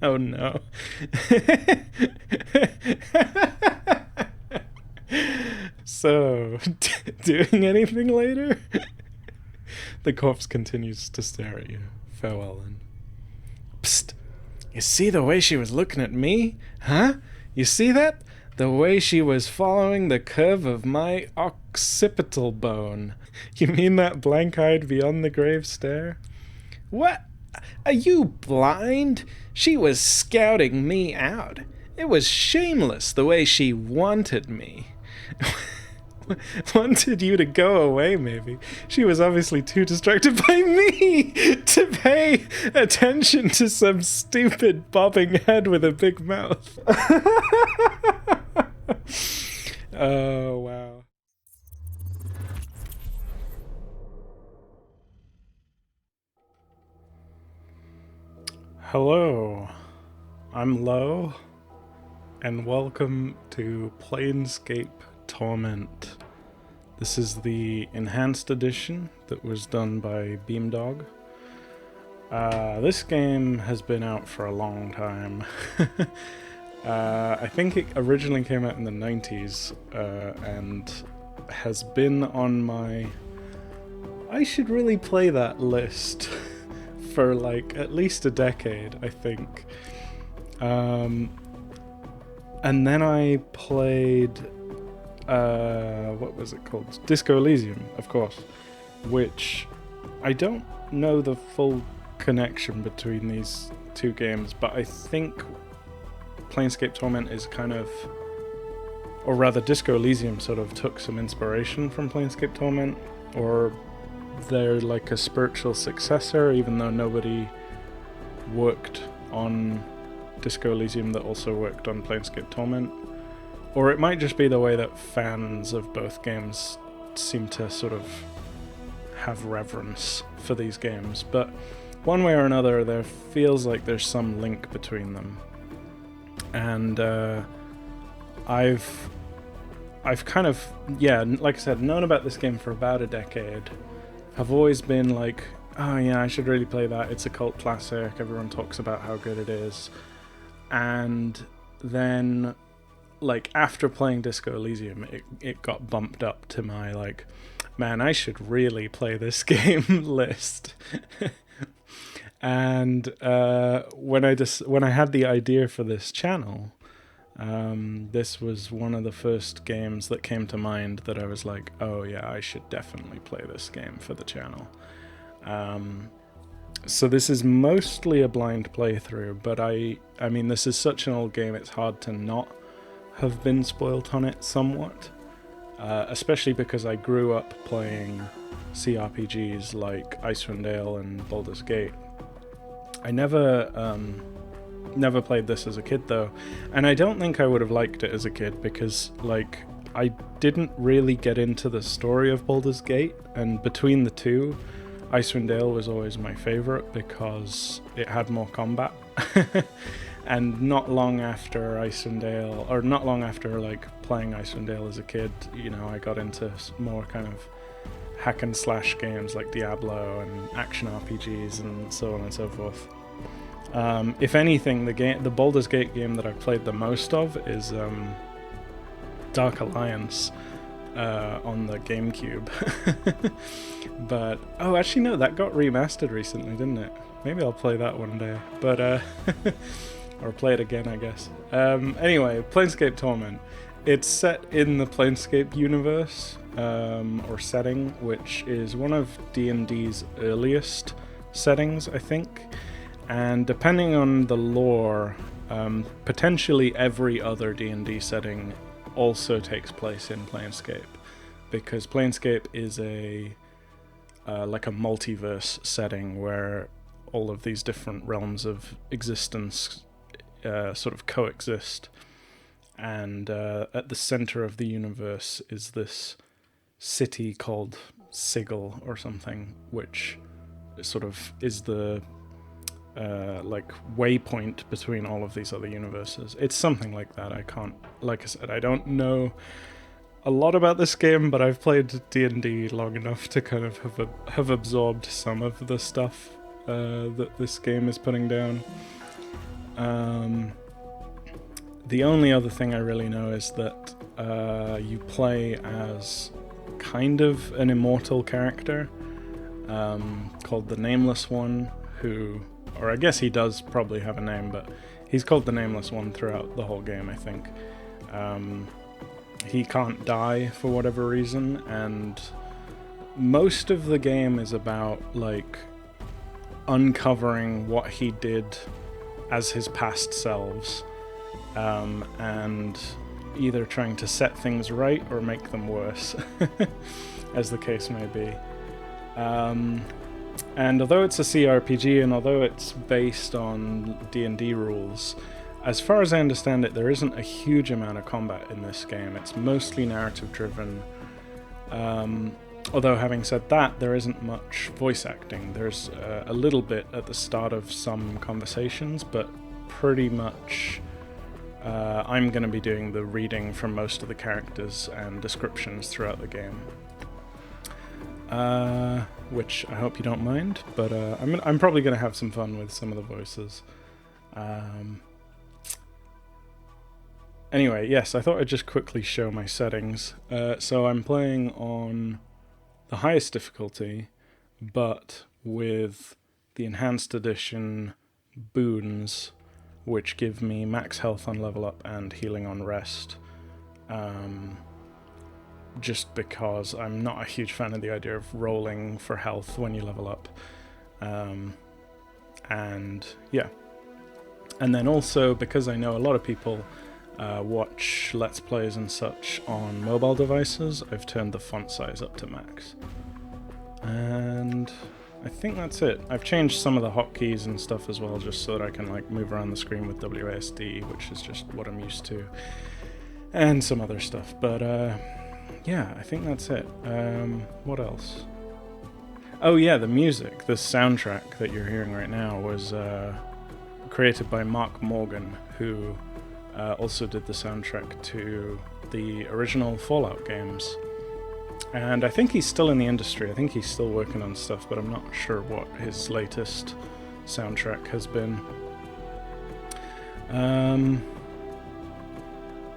Oh no. So, doing anything later? The corpse continues to stare at you. Farewell then. Psst! You see the way she was looking at me? Huh? You see that? The way she was following the curve of my occipital bone. You mean that blank-eyed beyond the grave stare? What? Are you blind? She was scouting me out. It was shameless the way she wanted me. Wanted you to go away, maybe. She was obviously too distracted by me to pay attention to some stupid bobbing head with a big mouth. Oh, wow. Hello, I'm Lo, and welcome to Planescape Torment. This is the enhanced edition that was done by Beamdog. This game has been out for a long time. I think it originally came out in the 90s, and has been on my I should really play that list for like at least a decade, I think. And then I played what was it called? Disco Elysium, of course, which I don't know the full connection between these two games, but I think Planescape Torment is kind of, or rather Disco Elysium sort of took some inspiration from Planescape Torment, or they're like a spiritual successor, even though nobody worked on Disco Elysium that also worked on Planescape Torment. Or it might just be the way that fans of both games seem to sort of have reverence for these games. But one way or another, there feels like there's some link between them. And I've kind of, yeah, like I said, known about this game for about a decade. I've always been like, oh yeah, I should really play that. It's a cult classic. Everyone talks about how good it is. And then, like, after playing Disco Elysium, it got bumped up to my, like, man, I should really play this game list. And when I had the idea for this channel, this was one of the first games that came to mind that I was like, oh yeah, I should definitely play this game for the channel. So this is mostly a blind playthrough, but I mean, this is such an old game, it's hard to not have been spoilt on it somewhat. Especially because I grew up playing CRPGs like Icewind Dale and Baldur's Gate. I never played this as a kid though, and I don't think I would have liked it as a kid because, like, I didn't really get into the story of Baldur's Gate, and between the two, Icewind Dale was always my favorite because it had more combat. And not long after Icewind Dale, or not long after like playing Icewind Dale as a kid, you know, I got into more kind of hack and slash games like Diablo and action RPGs and so on and so forth. If anything, the Baldur's Gate game that I've played the most of is Dark Alliance on the GameCube. But oh, actually no, that got remastered recently, didn't it? Maybe I'll play that one day. But or play it again, I guess. Anyway, Planescape Torment. It's set in the Planescape universe, or setting, which is one of D&D's earliest settings, I think. And depending on the lore, potentially every other D&D setting also takes place in Planescape, because Planescape is like a multiverse setting where all of these different realms of existence sort of coexist. And at the center of the universe is this city called Sigil or something, which sort of is the like waypoint between all of these other universes. It's something like that. I can't, like I said, I don't know a lot about this game, but I've played D&D long enough to kind of have absorbed some of the stuff that this game is putting down. The only other thing I really know is that you play as kind of an immortal character called the Nameless One, who, or I guess he does probably have a name, but he's called the Nameless One throughout the whole game, I think. He can't die for whatever reason, and most of the game is about, like, uncovering what he did as his past selves, and either trying to set things right or make them worse, as the case may be. And although it's a CRPG, and although it's based on D&D rules, as far as I understand it, there isn't a huge amount of combat in this game. It's mostly narrative-driven. Although, having said that, there isn't much voice acting. There's a little bit at the start of some conversations, but pretty much I'm going to be doing the reading from most of the characters and descriptions throughout the game. Which I hope you don't mind, but I'm probably going to have some fun with some of the voices. Anyway, yes, I thought I'd just quickly show my settings. So I'm playing on the highest difficulty, but with the enhanced edition boons, which give me max health on level up and healing on rest. Just because I'm not a huge fan of the idea of rolling for health when you level up. And yeah. And then also, because I know a lot of people watch Let's Plays and such on mobile devices, I've turned the font size up to max. And I think that's it. I've changed some of the hotkeys and stuff as well, just so that I can like move around the screen with WASD, which is just what I'm used to, and some other stuff. But yeah, I think that's it. What else? Oh yeah, the music, the soundtrack that you're hearing right now was created by Mark Morgan, who also did the soundtrack to the original Fallout games. And I think he's still in the industry. I think he's still working on stuff, but I'm not sure what his latest soundtrack has been.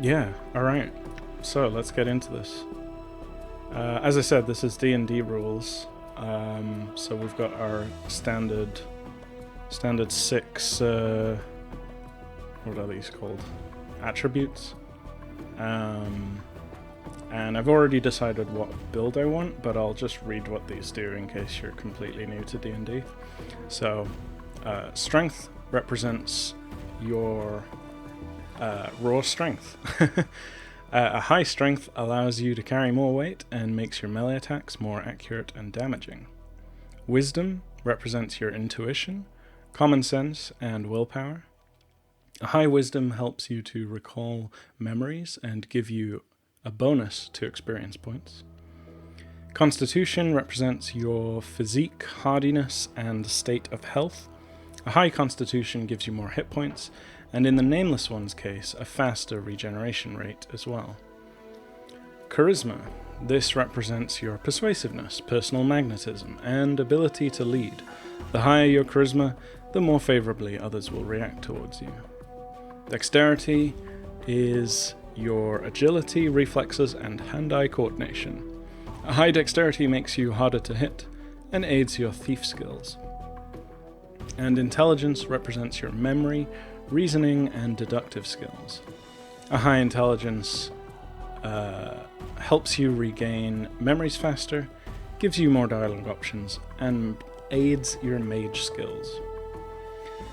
Yeah, alright. So, let's get into this. As I said, this is D&D rules. So we've got our standard 6, what are these called? Attributes. And I've already decided what build I want, but I'll just read what these do in case you're completely new to D&D. So, strength represents your raw strength. A high strength allows you to carry more weight and makes your melee attacks more accurate and damaging. Wisdom represents your intuition, common sense, and willpower. A high wisdom helps you to recall memories and give you a bonus to experience points. Constitution represents your physique, hardiness, and state of health. A high constitution gives you more hit points, and in the Nameless One's case, a faster regeneration rate as well. Charisma. This represents your persuasiveness, personal magnetism, and ability to lead. The higher your charisma, the more favorably others will react towards you. Dexterity is your agility, reflexes, and hand-eye coordination. A high dexterity makes you harder to hit and aids your thief skills. And intelligence represents your memory, reasoning, and deductive skills. A high intelligence helps you regain memories faster, gives you more dialogue options, and aids your mage skills.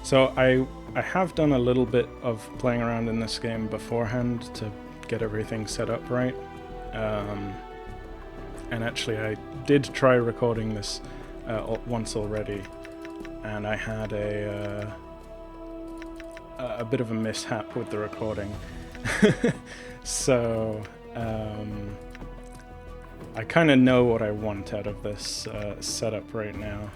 So I have done a little bit of playing around in this game beforehand to get everything set up right. And actually I did try recording this once already, and I had a bit of a mishap with the recording. So I kind of know what I want out of this setup right now.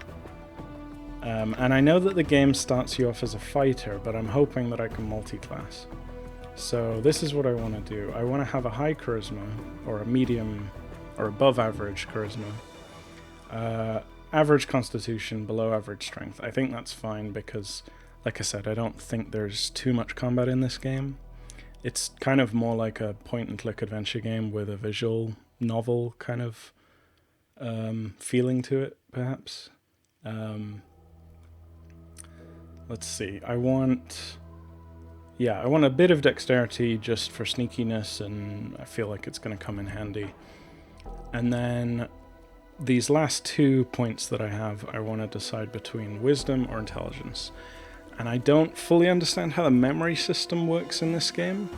And I know that the game starts you off as a fighter, but I'm hoping that I can multi-class. So this is what I want to do. I want to have a high charisma, or a medium, or above average charisma. Average constitution, below average strength. I think that's fine because Like I said, I don't think there's too much combat in this game. It's kind of more like a point-and-click adventure game with a visual novel kind of feeling to it, perhaps. Let's see. I want a bit of dexterity just for sneakiness, and I feel like it's going to come in handy. And then these last 2 points that I have, I want to decide between wisdom or intelligence. And I don't fully understand how the memory system works in this game.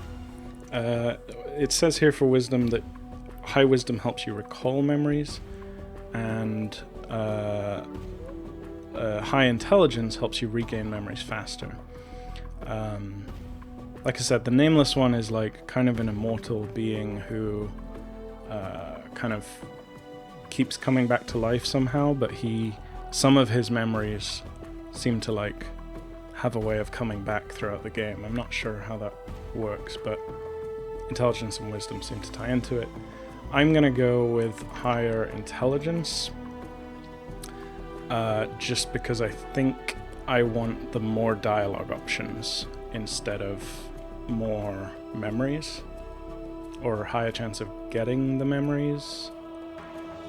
It says here for wisdom that high wisdom helps you recall memories, and high intelligence helps you regain memories faster. Like I said, the nameless one is like kind of an immortal being who kind of keeps coming back to life somehow, but some of his memories seem to like have a way of coming back throughout the game. I'm not sure how that works, but intelligence and wisdom seem to tie into it. I'm gonna go with higher intelligence, just because I think I want the more dialogue options instead of more memories, or higher chance of getting the memories.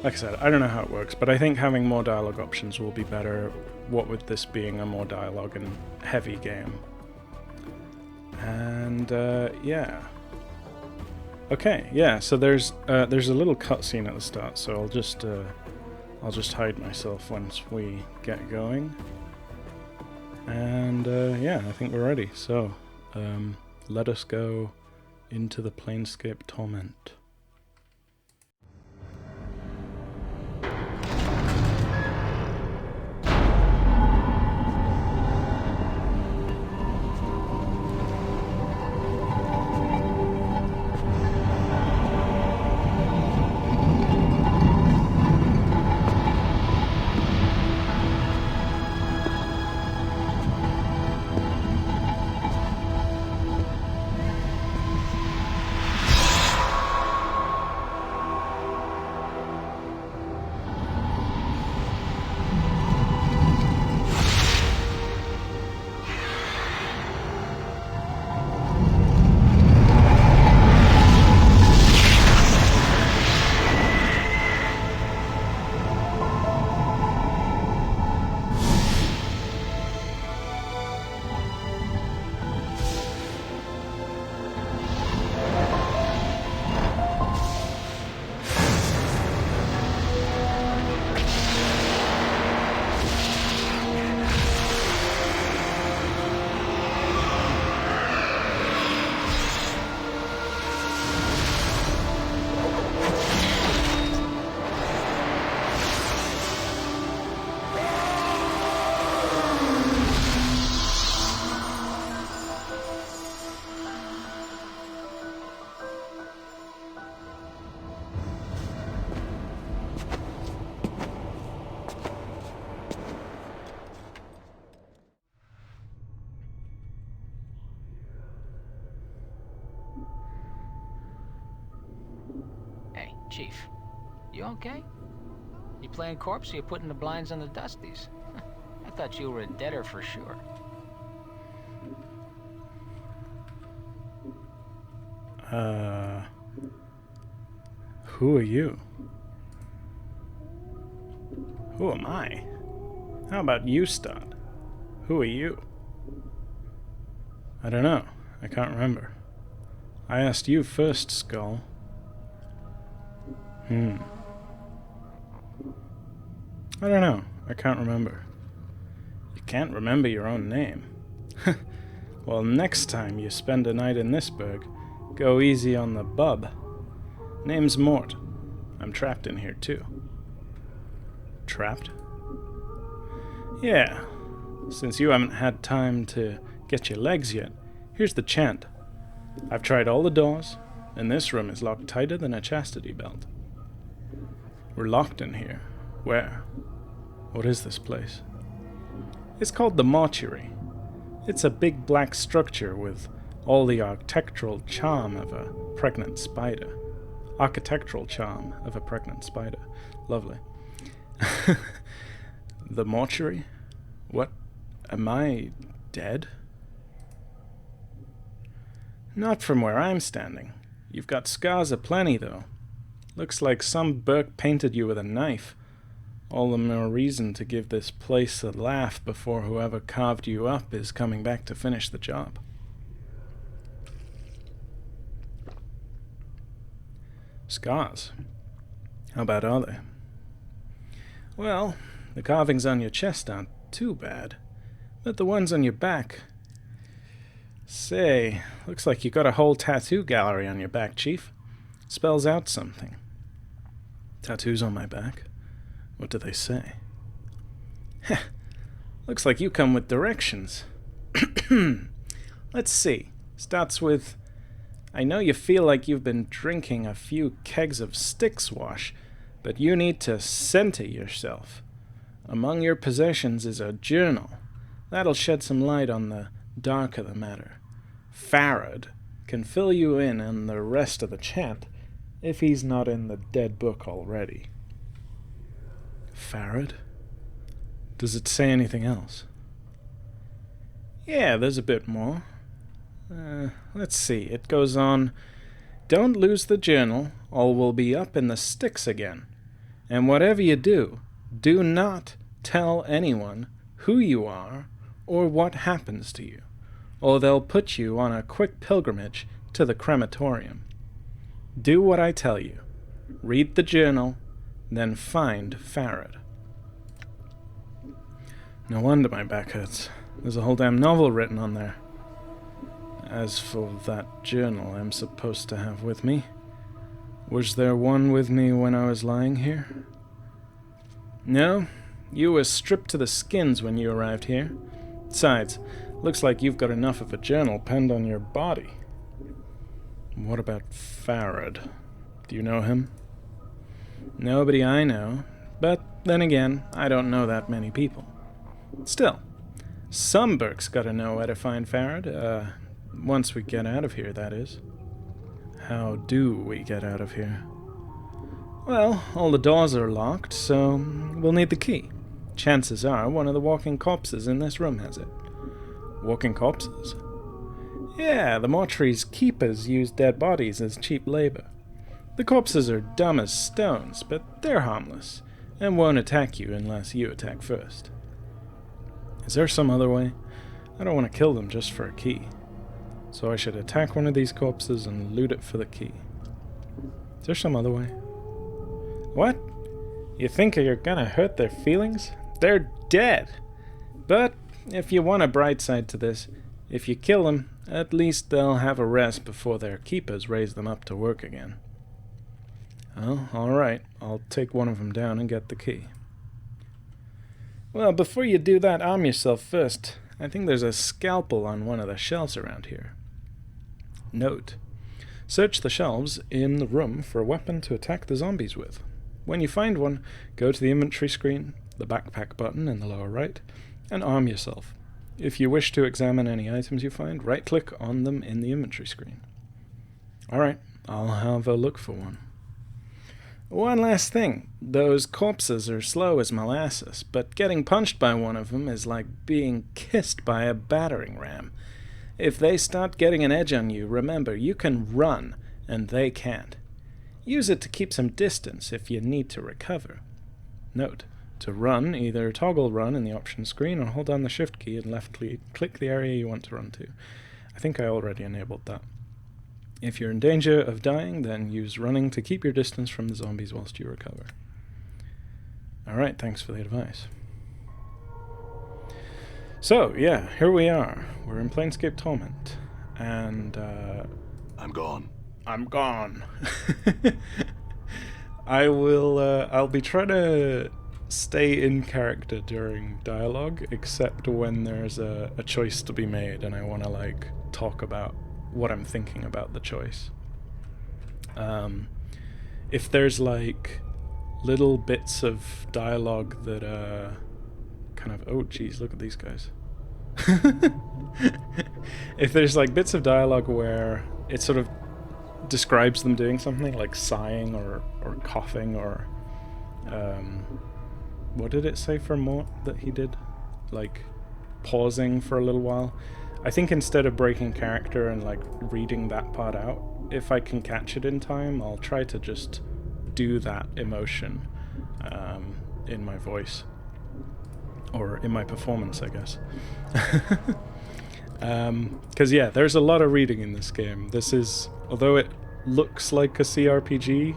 Like I said, I don't know how it works, but I think having more dialogue options will be better, what with this being a more dialogue and heavy game. And yeah. Okay, yeah, so there's a little cutscene at the start, so I'll just hide myself once we get going. And yeah, I think we're ready. So let us go into the Planescape Torment. Chief, you okay? You playing corpse or you putting the blinds on the dusties? I thought you were a deader for sure. Who are you? Who am I? How about you start? Who are you? I don't know. I can't remember. I asked you first, Skull. I don't know. I can't remember. You can't remember your own name. Well, next time you spend a night in this burg, go easy on the bub. Name's Mort. I'm trapped in here too. Trapped? Yeah. Since you haven't had time to get your legs yet, here's the chant. I've tried all the doors, and this room is locked tighter than a chastity belt. We're locked in here. Where? What is this place? It's called the mortuary. It's a big black structure with all the architectural charm of a pregnant spider. Architectural charm of a pregnant spider. Lovely. The mortuary? What am I Dead? Not from where I'm standing. You've got scars aplenty, though. Looks like some Burke painted you with a knife. All the more reason to give this place a laugh before whoever carved you up is coming back to finish the job. Scars? How bad are they? Well, the carvings on your chest aren't too bad, but the ones on your back... Say, looks like you got a whole tattoo gallery on your back, Chief. Spells out something. Tattoos on my back? What do they say? Heh, looks like you come with directions. Let's see. Starts with, I know you feel like you've been drinking a few kegs of Styx wash, but you need to center yourself. Among your possessions is a journal. That'll shed some light on the dark of the matter. Farad can fill you in on the rest of the chant, if he's not in the dead book already. Farad? Does it say anything else? Yeah, there's a bit more. Let's see. It goes on, don't lose the journal, or we'll be up in the sticks again. And whatever you do, do not tell anyone who you are or what happens to you, or they'll put you on a quick pilgrimage to the crematorium. Do what I tell you. Read the journal, then find Farad. No wonder my back hurts. There's a whole damn novel written on there. As for that journal I'm supposed to have with me, was there one with me when I was lying here? No, you were stripped to the skins when you arrived here. Besides, looks like you've got enough of a journal penned on your body. What about Farad? Do you know him? Nobody I know, but then again, I don't know that many people. Still, some Burke's gotta know where to find Farad, once we get out of here, that is. How do we get out of here? Well, all the doors are locked, so we'll need the key. Chances are one of the walking corpses in this room has it. Walking corpses? Yeah, the mortuary's keepers use dead bodies as cheap labor. The corpses are dumb as stones, but they're harmless, and won't attack you unless you attack first. Is there some other way? I don't want to kill them just for a key. So I should attack one of these corpses and loot it for the key. Is there some other way? What? You think you're gonna hurt their feelings? They're dead! But if you want a bright side to this, if you kill them, at least they'll have a rest before their keepers raise them up to work again. Oh, alright. I'll take one of them down and get the key. Well, before you do that, arm yourself first. I think there's a scalpel on one of the shelves around here. Note: search the shelves in the room for a weapon to attack the zombies with. When you find one, go to the inventory screen, the backpack button in the lower right, and arm yourself. If you wish to examine any items you find, right-click on them in the inventory screen. Alright, I'll have a look for one. One last thing. Those corpses are slow as molasses, but getting punched by one of them is like being kissed by a battering ram. If they start getting an edge on you, remember, you can run, and they can't. Use it to keep some distance if you need to recover. Note: to run, either toggle run in the options screen or hold down the shift key and left-click the area you want to run to. I think I already enabled that. If you're in danger of dying, then use running to keep your distance from the zombies whilst you recover. Alright, thanks for the advice. So, yeah, here we are. We're in Planescape Torment. And, I'm gone. I'm gone. I'll be trying to stay in character during dialogue, except when there's a choice to be made and I want to, talk about what I'm thinking about the choice. If there's little bits of dialogue that kind of, oh geez, look at these guys. If there's bits of dialogue where it sort of describes them doing something, like sighing or coughing or what did it say for Mort that he did? pausing for a little while. I think instead of breaking character and like reading that part out, if I can catch it in time, I'll try to just do that emotion in my voice. Or in my performance, I guess. Because yeah, there's a lot of reading in this game. This is, although it looks like a CRPG,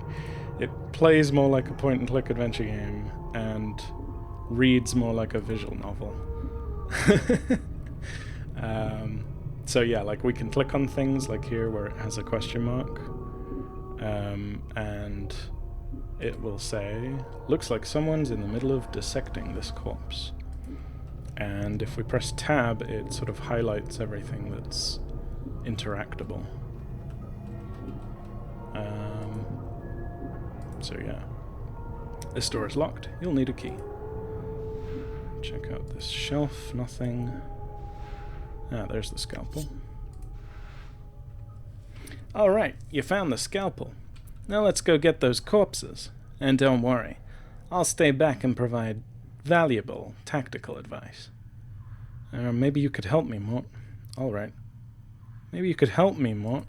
it plays more like a point-and-click adventure game and reads more like a visual novel. So yeah, like we can click on things like here where it has a question mark, and it will say, looks like someone's in the middle of dissecting this corpse. And if we press tab, it sort of highlights everything that's interactable. So yeah. This door is locked. You'll need a key. Check out this shelf. Nothing. Ah, there's the scalpel. Alright, you found the scalpel. Now let's go get those corpses. And don't worry, I'll stay back and provide valuable tactical advice. Maybe you could help me, Mort. Alright. Maybe you could help me, Mort.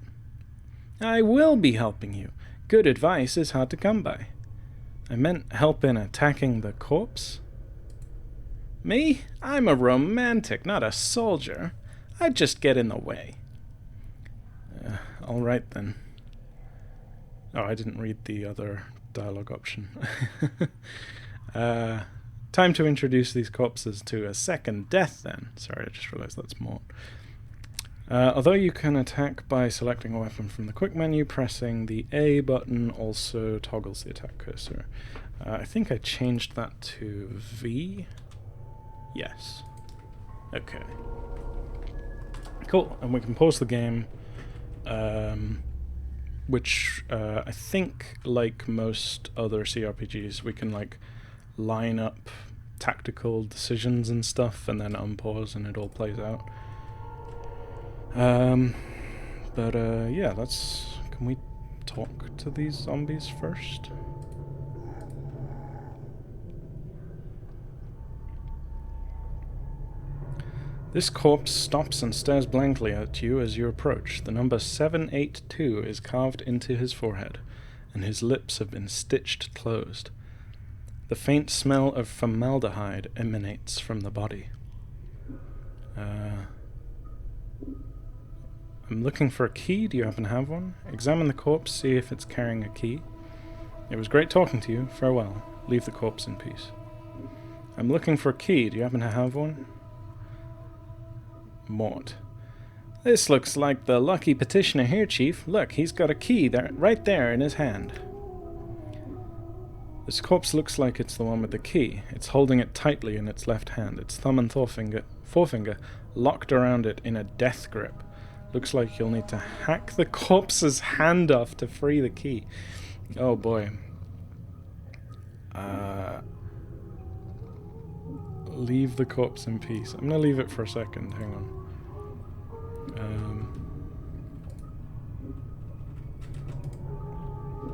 I will be helping you. Good advice is hard to come by. I meant help in attacking the corpse. Me? I'm a romantic, not a soldier. I'd just get in the way. Alright then. Oh, I didn't read the other dialogue option. Time to introduce these corpses to a second death then. Sorry, I just realized that's more. Although you can attack by selecting a weapon from the quick menu, pressing the A button also toggles the attack cursor. I think I changed that to V. Yes. Okay. Cool, and we can pause the game, which I think, like most other CRPGs, we can like line up tactical decisions and stuff and then unpause and it all plays out. Yeah, can we talk to these zombies first? This corpse stops and stares blankly at you as you approach. The number 782 is carved into his forehead, and his lips have been stitched closed. The faint smell of formaldehyde emanates from the body. I'm looking for a key. Do you happen to have one? Examine the corpse, see if it's carrying a key. It was great talking to you. Farewell. Leave the corpse in peace. I'm looking for a key. Do you happen to have one? Mort. This looks like the lucky petitioner here, Chief. Look, he's got a key there, right there in his hand. This corpse looks like it's the one with the key. It's holding it tightly in its left hand. Its thumb and forefinger locked around it in a death grip. Looks like you'll need to hack the corpse's hand off to free the key. Oh boy. Leave the corpse in peace. I'm gonna leave it for a second. Hang on.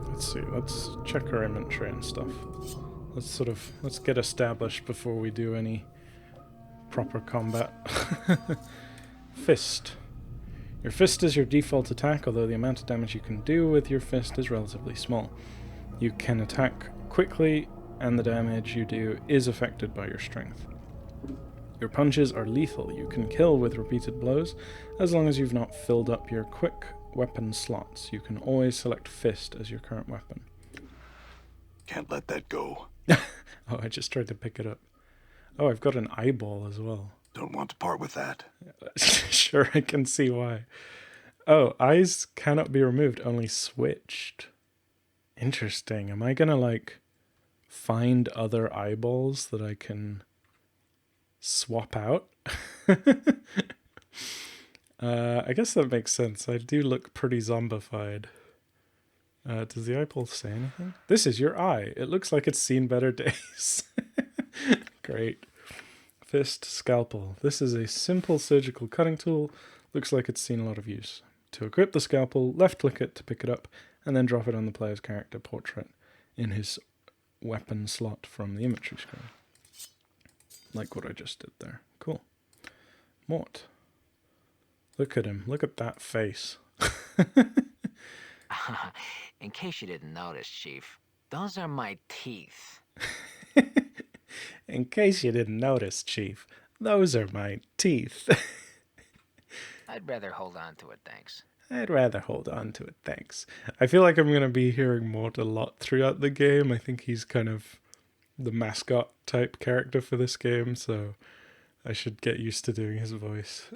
Let's see. Let's check our inventory and stuff. Let's get established before we do any proper combat. Fist. Your fist is your default attack, although the amount of damage you can do with your fist is relatively small. You can attack quickly, and the damage you do is affected by your strength. Your punches are lethal. You can kill with repeated blows, as long as you've not filled up your quick weapon slots. You can always select fist as your current weapon. Can't let that go. Oh, I just tried to pick it up. Oh, I've got an eyeball as well. Don't want to part with that. Sure, I can see why. Oh, eyes cannot be removed, only switched. Interesting. Am I gonna, like, find other eyeballs that I can swap out? I guess that makes sense. I do look pretty zombified. Does the eyeball say anything? This is your eye. It looks like it's seen better days. Great. Fist, scalpel. This is a simple surgical cutting tool. Looks like it's seen a lot of use. To equip the scalpel, left-click it to pick it up, and then drop it on the player's character portrait in his weapon slot from the inventory screen. Like what I just did there. Cool. Mort. Look at him. Look at that face. In case you didn't notice, Chief, those are my teeth. In case you didn't notice, Chief, those are my teeth. I'd rather hold on to it, thanks. I'd rather hold on to it, thanks. I feel like I'm going to be hearing Mort a lot throughout the game. I think he's kind of the mascot type character for this game, so I should get used to doing his voice.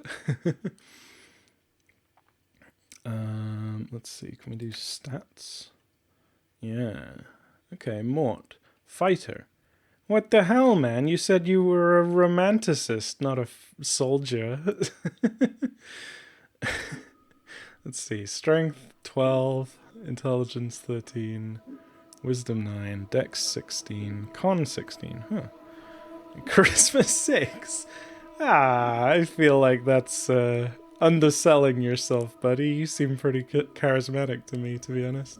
Let's see, can we do stats? Yeah. Okay, Mort. Fighter. What the hell, man? You said you were a romanticist, not a soldier. Let's see. Strength 12, intelligence 13, wisdom 9, dex 16, con 16. Huh. Charisma 6. I feel like that's underselling yourself, buddy. You seem pretty charismatic to me, to be honest.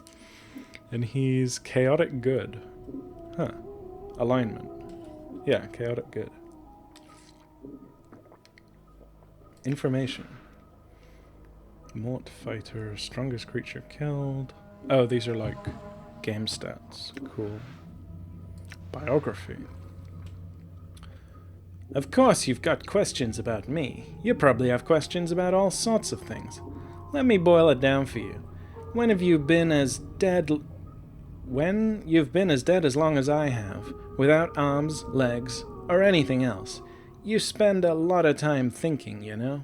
And he's chaotic good. Huh. Alignment. Yeah, chaotic good. Information. Mort fighter, strongest creature killed. Oh, these are like game stats. Cool. Biography. Of course you've got questions about me. You probably have questions about all sorts of things. Let me boil it down for you. When you've been as dead as long as I have, without arms, legs, or anything else, you spend a lot of time thinking, you know?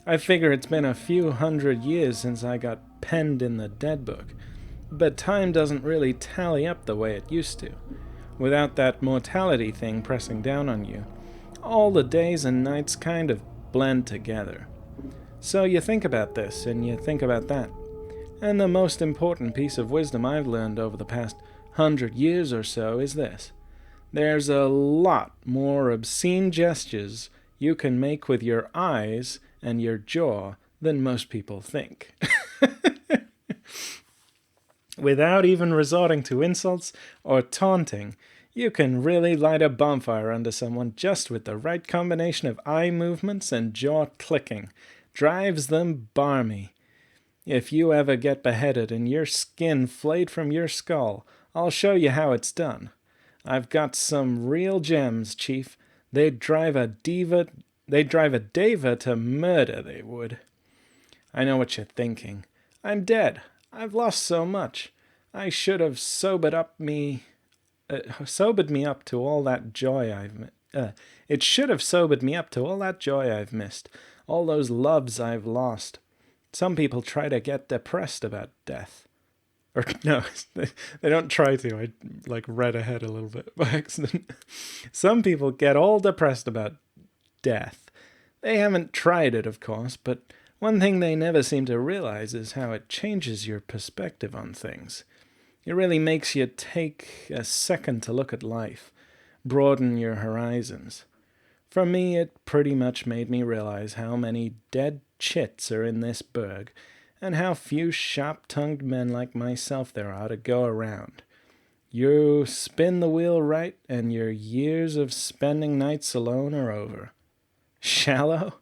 I figure it's been a few hundred years since I got penned in the dead book, but time doesn't really tally up the way it used to. Without that mortality thing pressing down on you, all the days and nights kind of blend together. So you think about this, and you think about that. And the most important piece of wisdom I've learned over the past 100 years or so is this. There's a lot more obscene gestures you can make with your eyes and your jaw than most people think. Without even resorting to insults or taunting, you can really light a bonfire under someone just with the right combination of eye movements and jaw clicking. Drives them barmy. If you ever get beheaded and your skin flayed from your skull, I'll show you how it's done. I've got some real gems, Chief. They'd drive a deva to murder, they would. I know what you're thinking. I'm dead. I've lost so much. I should have sobered me up to all that joy it should have sobered me up to all that joy I've missed, all those loves I've lost. Some people try to get depressed about death. Or, no, they don't try to. I, read ahead a little bit by accident. Some people get all depressed about death. They haven't tried it, of course, but one thing they never seem to realize is how it changes your perspective on things. It really makes you take a second to look at life, broaden your horizons. For me, it pretty much made me realize how many dead chits are in this burg, and how few sharp-tongued men like myself there are to go around. You spin the wheel right, and your years of spending nights alone are over. Shallow?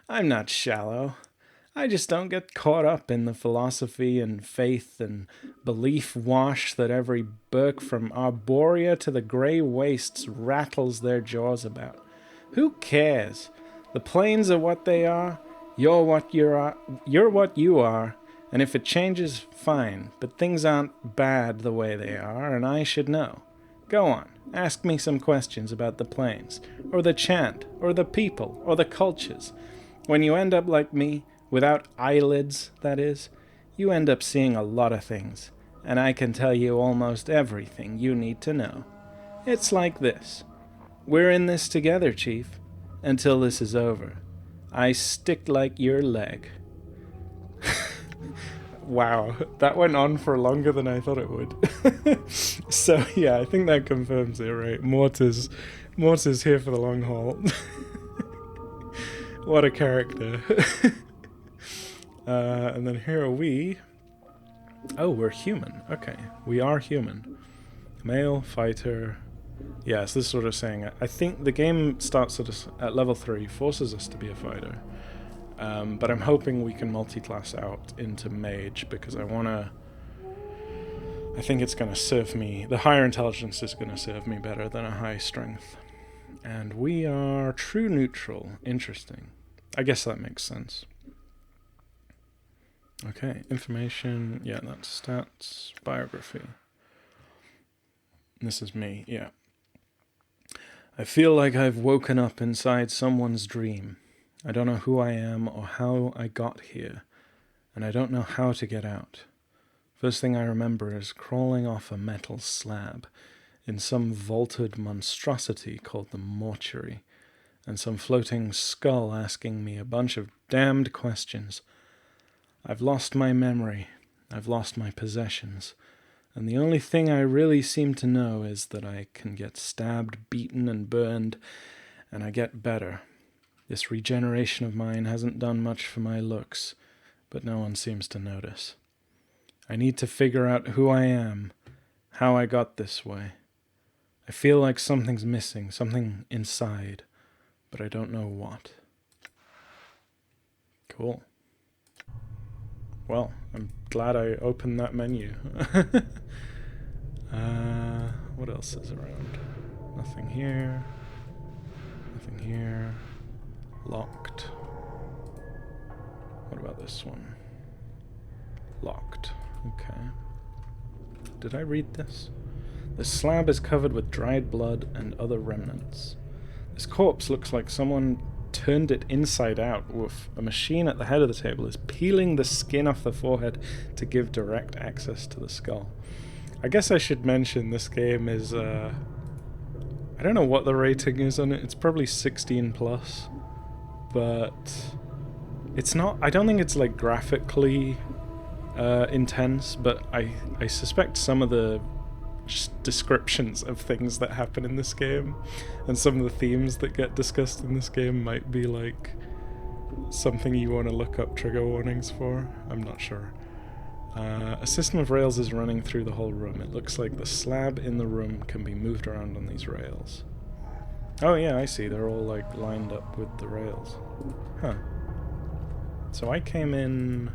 I'm not shallow. I just don't get caught up in the philosophy and faith and belief wash that every Burke from Arborea to the Grey Wastes rattles their jaws about. Who cares? The plains are what they are. You're what you are, and if it changes, fine, but things aren't bad the way they are, and I should know. Go on, ask me some questions about the plains, or the chant, or the people, or the cultures. When you end up like me, without eyelids, that is, you end up seeing a lot of things, and I can tell you almost everything you need to know. It's like this. We're in this together, Chief, until this is over. I stick like your leg. Wow, that went on for longer than I thought it would. So yeah, I think that confirms it, right? Mort is here for the long haul. What a character. And then here are we. Oh, we're human. Okay, we are human. Male, fighter, Yes, this is what I was saying. I think the game starts at level 3, forces us to be a fighter. But I'm hoping we can multi-class out into mage, because I think it's going to serve me, the higher intelligence is going to serve me better than a high strength. And we are true neutral. Interesting. I guess that makes sense. Okay, information, yeah, that's stats, biography. This is me, yeah. I feel like I've woken up inside someone's dream. I don't know who I am or how I got here, and I don't know how to get out. First thing I remember is crawling off a metal slab in some vaulted monstrosity called the mortuary, and some floating skull asking me a bunch of damned questions. I've lost my memory, I've lost my possessions, and the only thing I really seem to know is that I can get stabbed, beaten, and burned, and I get better. This regeneration of mine hasn't done much for my looks, but no one seems to notice. I need to figure out who I am, how I got this way. I feel like something's missing, something inside, but I don't know what. Cool. Well, I'm glad I opened that menu. What else is around? Nothing here. Nothing here. Locked. What about this one? Locked. Okay. Did I read this? The slab is covered with dried blood and other remnants. This corpse looks like someone turned it inside out. Woof. A machine at the head of the table is peeling the skin off the forehead to give direct access to the skull. I guess I should mention this game is, I don't know what the rating is on it. It's probably 16 plus. But it's not, I don't think it's like graphically intense, but I suspect some of the descriptions of things that happen in this game and some of the themes that get discussed in this game might be like something you want to look up trigger warnings for. I'm not sure. A system of rails is running through the whole room. It looks like the slab in the room can be moved around on these rails. Oh yeah, I see. They're all like lined up with the rails. Huh. So I came in...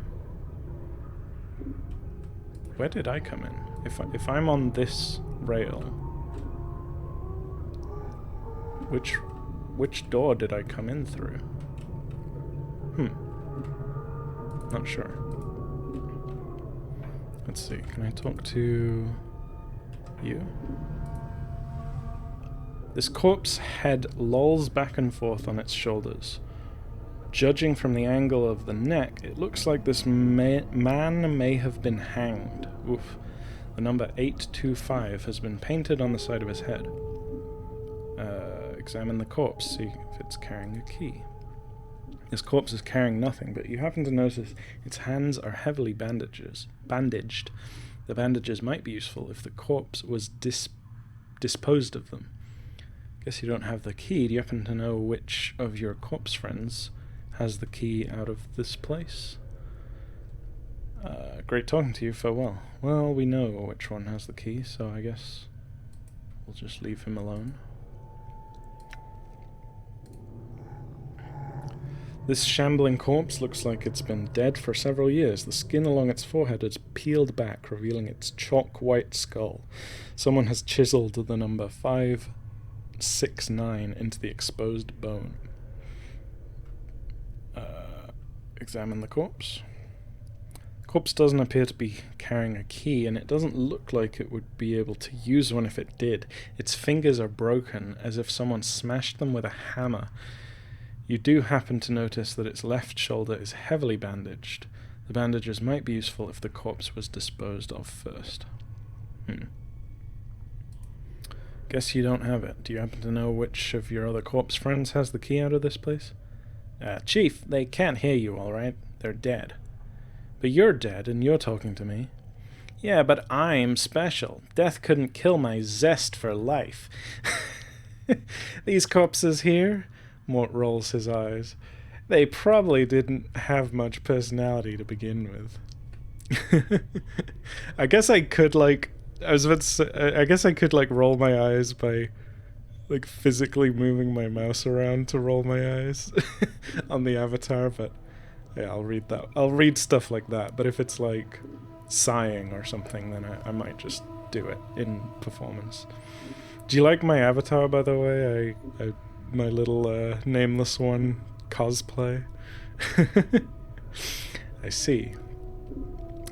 Where did I come in? If I'm on this rail, which door did I come in through? Not sure. Let's see. Can I talk to you? This corpse head lolls back and forth on its shoulders. Judging from the angle of the neck, it looks like this man may have been hanged. Oof. The number 825 has been painted on the side of his head. Examine the corpse, see if it's carrying a key. This corpse is carrying nothing, but you happen to notice its hands are heavily bandaged. The bandages might be useful if the corpse was disposed of them. Guess you don't have the key. Do you happen to know which of your corpse friends has the key out of this place? Great talking to you, farewell. Well, we know which one has the key, so I guess we'll just leave him alone. This shambling corpse looks like it's been dead for several years. The skin along its forehead is peeled back, revealing its chalk white skull. Someone has chiseled the number 569 into the exposed bone. Examine the corpse. Corpse doesn't appear to be carrying a key, and it doesn't look like it would be able to use one if it did. Its fingers are broken, as if someone smashed them with a hammer. You do happen to notice that its left shoulder is heavily bandaged. The bandages might be useful if the corpse was disposed of first. Guess you don't have it. Do you happen to know which of your other corpse friends has the key out of this place? Chief, they can't hear you, all right? They're dead. But you're dead, and you're talking to me. Yeah, but I'm special. Death couldn't kill my zest for life. These corpses here... Mort rolls his eyes. They probably didn't have much personality to begin with. I guess I could, like, I was about to say, I guess I could like roll my eyes by like physically moving my mouse around to roll my eyes on the avatar, but yeah, I'll read that. I'll read stuff like that, but if it's like sighing or something, then I might just do it in performance. Do you like my avatar, by the way? My little nameless one cosplay. I see.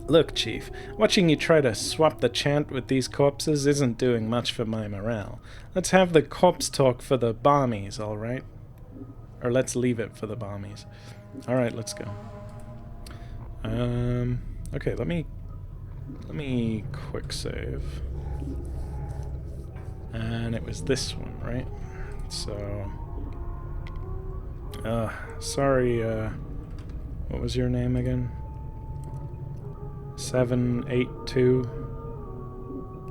Look, Chief, watching you try to swap the chant with these corpses isn't doing much for my morale. Let's have the corpse talk for the bombies, alright? Or let's leave it for the bombies. Alright, let's go. Okay, let me quick save. And it was this one, right? So... sorry, what was your name again? 782.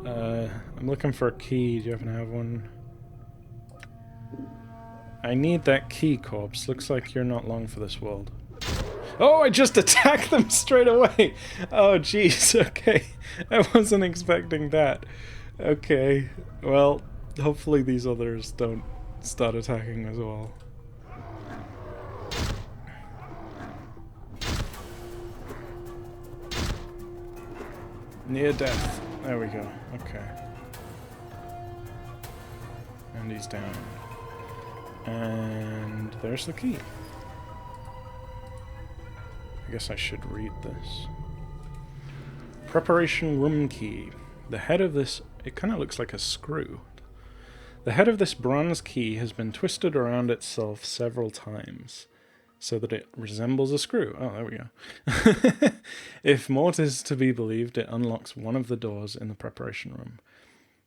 I'm looking for a key. Do you happen to have one? I need that key, corpse. Looks like you're not long for this world. Oh, I just attacked them straight away! Oh, jeez, okay. I wasn't expecting that. Okay, well, hopefully these others don't start attacking as well. Near death. There we go. Okay. And he's down. And there's the key. I guess I should read this. Preparation room key. The head of this... It kind of looks like a screw. The head of this bronze key has been twisted around itself several times, so that it resembles a screw. Oh, there we go. If Mort is to be believed, it unlocks one of the doors in the preparation room.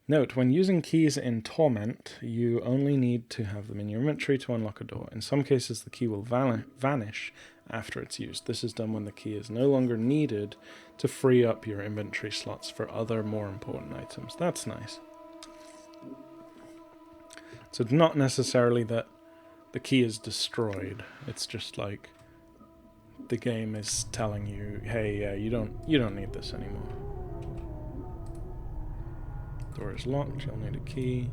Note, when using keys in Torment, you only need to have them in your inventory to unlock a door. In some cases, the key will vanish after it's used. This is done when the key is no longer needed to free up your inventory slots for other, more important items. That's nice. So it's not necessarily that the key is destroyed. It's just like the game is telling you, hey, you don't need this anymore. Door is locked. You'll need a key.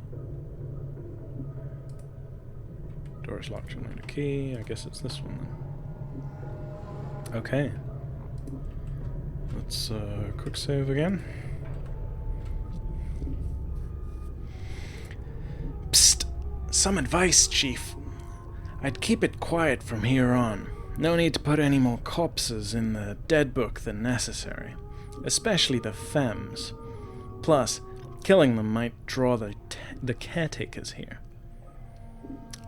Door is locked. You'll need a key. I guess it's this one then. Okay. Let's quick save again. Psst. Some advice, Chief. I'd keep it quiet from here on. No need to put any more corpses in the dead book than necessary, especially the femmes. Plus, killing them might draw the caretakers here.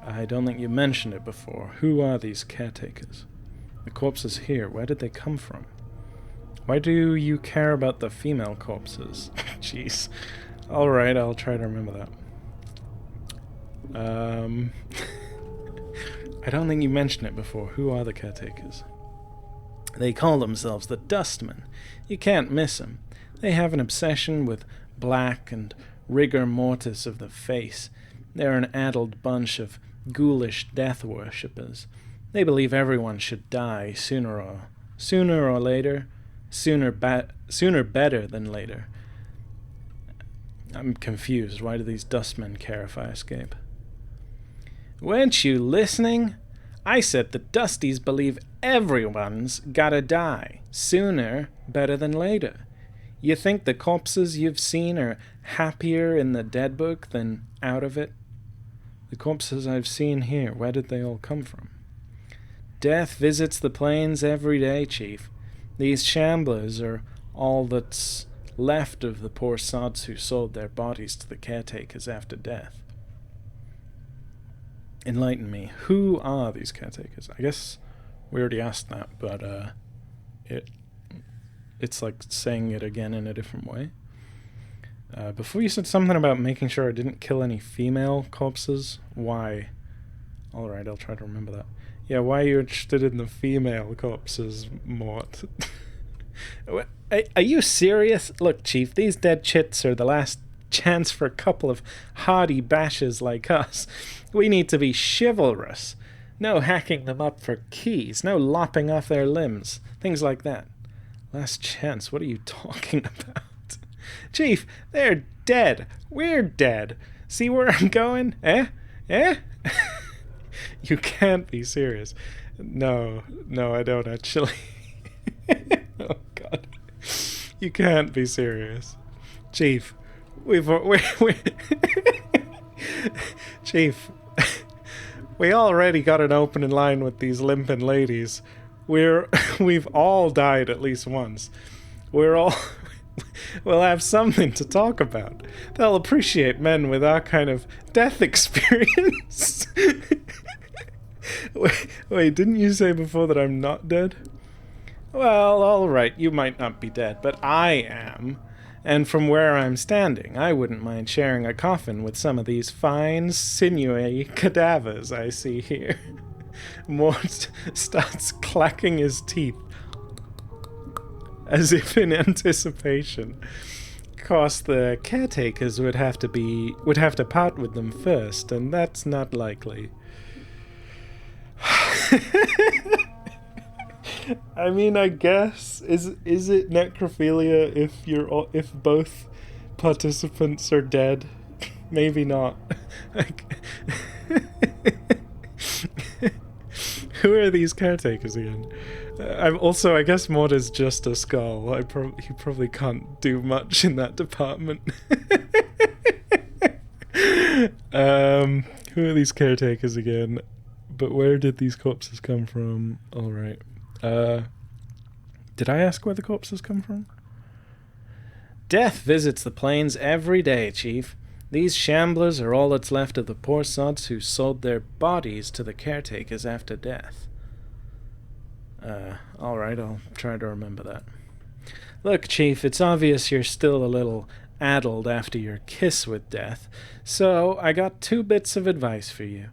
I don't think you mentioned it before. Who are these caretakers? The corpses here, where did they come from? Why do you care about the female corpses? Jeez. Alright, I'll try to remember that. I don't think you mentioned it before. Who are the caretakers? They call themselves the Dustmen. You can't miss them. They have an obsession with black and rigor mortis of the face. They're an addled bunch of ghoulish death worshippers. They believe everyone should die sooner or later. Sooner better than later. I'm confused. Why do these Dustmen care if I escape? Weren't you listening? I said the Dusties believe everyone's gotta die. Sooner better than later. You think the corpses you've seen are happier in the dead book than out of it? The corpses I've seen here, where did they all come from? Death visits the plains every day, Chief. These shamblers are all that's left of the poor sods who sold their bodies to the caretakers after death. Enlighten me. Who are these caretakers? I guess we already asked that, but it's like saying it again in a different way. Before you said something about making sure I didn't kill any female corpses. Why? Alright, I'll try to remember that. Yeah, why are you interested in the female corpses, Mort? Are you serious? Look, Chief, these dead chits are the last chance for a couple of hardy bashes like us. We need to be chivalrous. No hacking them up for keys. No lopping off their limbs. Things like that. Last chance? What are you talking about? Chief, they're dead. We're dead. See where I'm going? Eh? Eh? You can't be serious. No, I don't actually. Oh, God. You can't be serious. Chief, we're Chief, we already got an opening line with these limping ladies. We've all died at least once. We'll have something to talk about. They'll appreciate men with our kind of death experience. Wait, didn't you say before that I'm not dead? Well, alright, you might not be dead, but I am. And from where I'm standing, I wouldn't mind sharing a coffin with some of these fine, sinewy cadavers I see here. Mort starts clacking his teeth, as if in anticipation. Course, the caretakers would have to part with them first, and that's not likely. I mean, I guess is it necrophilia if both participants are dead? Maybe not. Who are these caretakers again? I guess Maud is just a skull. He probably can't do much in that department. Who are these caretakers again? But where did these corpses come from? All right. Did I ask where the corpses come from? Death visits the plains every day, Chief. These shamblers are all that's left of the poor sods who sold their bodies to the caretakers after death. Alright, I'll try to remember that. Look, Chief, it's obvious you're still a little addled after your kiss with death, so I got 2 bits of advice for you.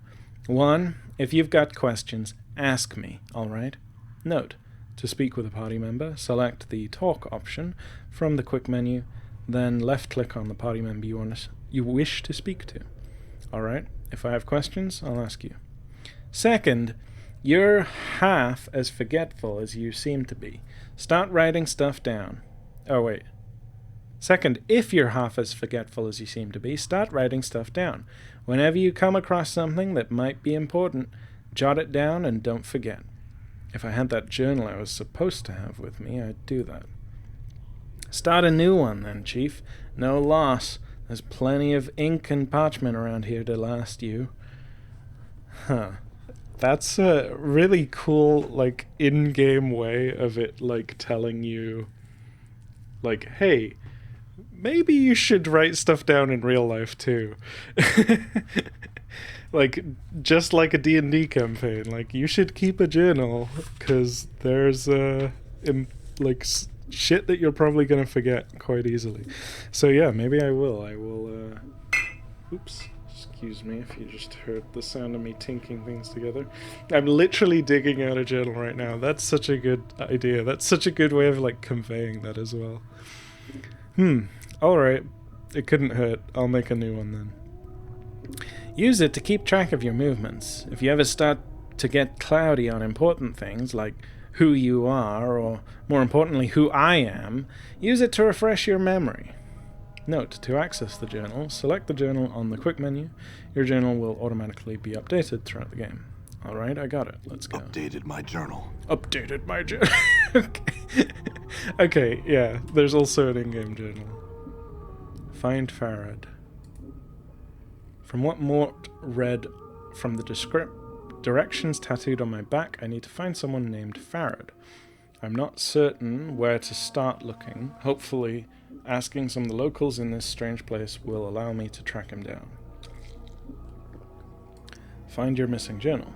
1, if you've got questions, ask me, alright? Note, to speak with a party member, select the talk option from the quick menu, then left-click on the party member you wish to speak to. Alright, if I have questions, I'll ask you. 2nd, you're half as forgetful as you seem to be. Start writing stuff down. Oh, wait. 2nd, if you're half as forgetful as you seem to be, start writing stuff down. Whenever you come across something that might be important, jot it down and don't forget. If I had that journal I was supposed to have with me, I'd do that. Start a new one then, Chief. No loss. There's plenty of ink and parchment around here to last you. Huh. That's a really cool, like, in-game way of it, like, telling you, like, hey, maybe you should write stuff down in real life, too. Like, just like a D&D campaign, like, you should keep a journal, because there's, shit that you're probably going to forget quite easily. So, yeah, maybe I will. Oops. Excuse me if you just heard the sound of me tinking things together. I'm literally digging out a journal right now. That's such a good idea. That's such a good way of, like, conveying that as well. Alright. It couldn't hurt. I'll make a new one then. Use it to keep track of your movements. If you ever start to get cloudy on important things, like who you are, or more importantly, who I am, use it to refresh your memory. Note, to access the journal, select the journal on the quick menu. Your journal will automatically be updated throughout the game. Alright, I got it. Let's go. Updated my journal. Updated my journal. Okay. Okay, yeah, there's also an in-game journal. Find Farad. From what Mort read from the directions tattooed on my back, I need to find someone named Farad. I'm not certain where to start looking. Hopefully, asking some of the locals in this strange place will allow me to track him down. Find your missing journal.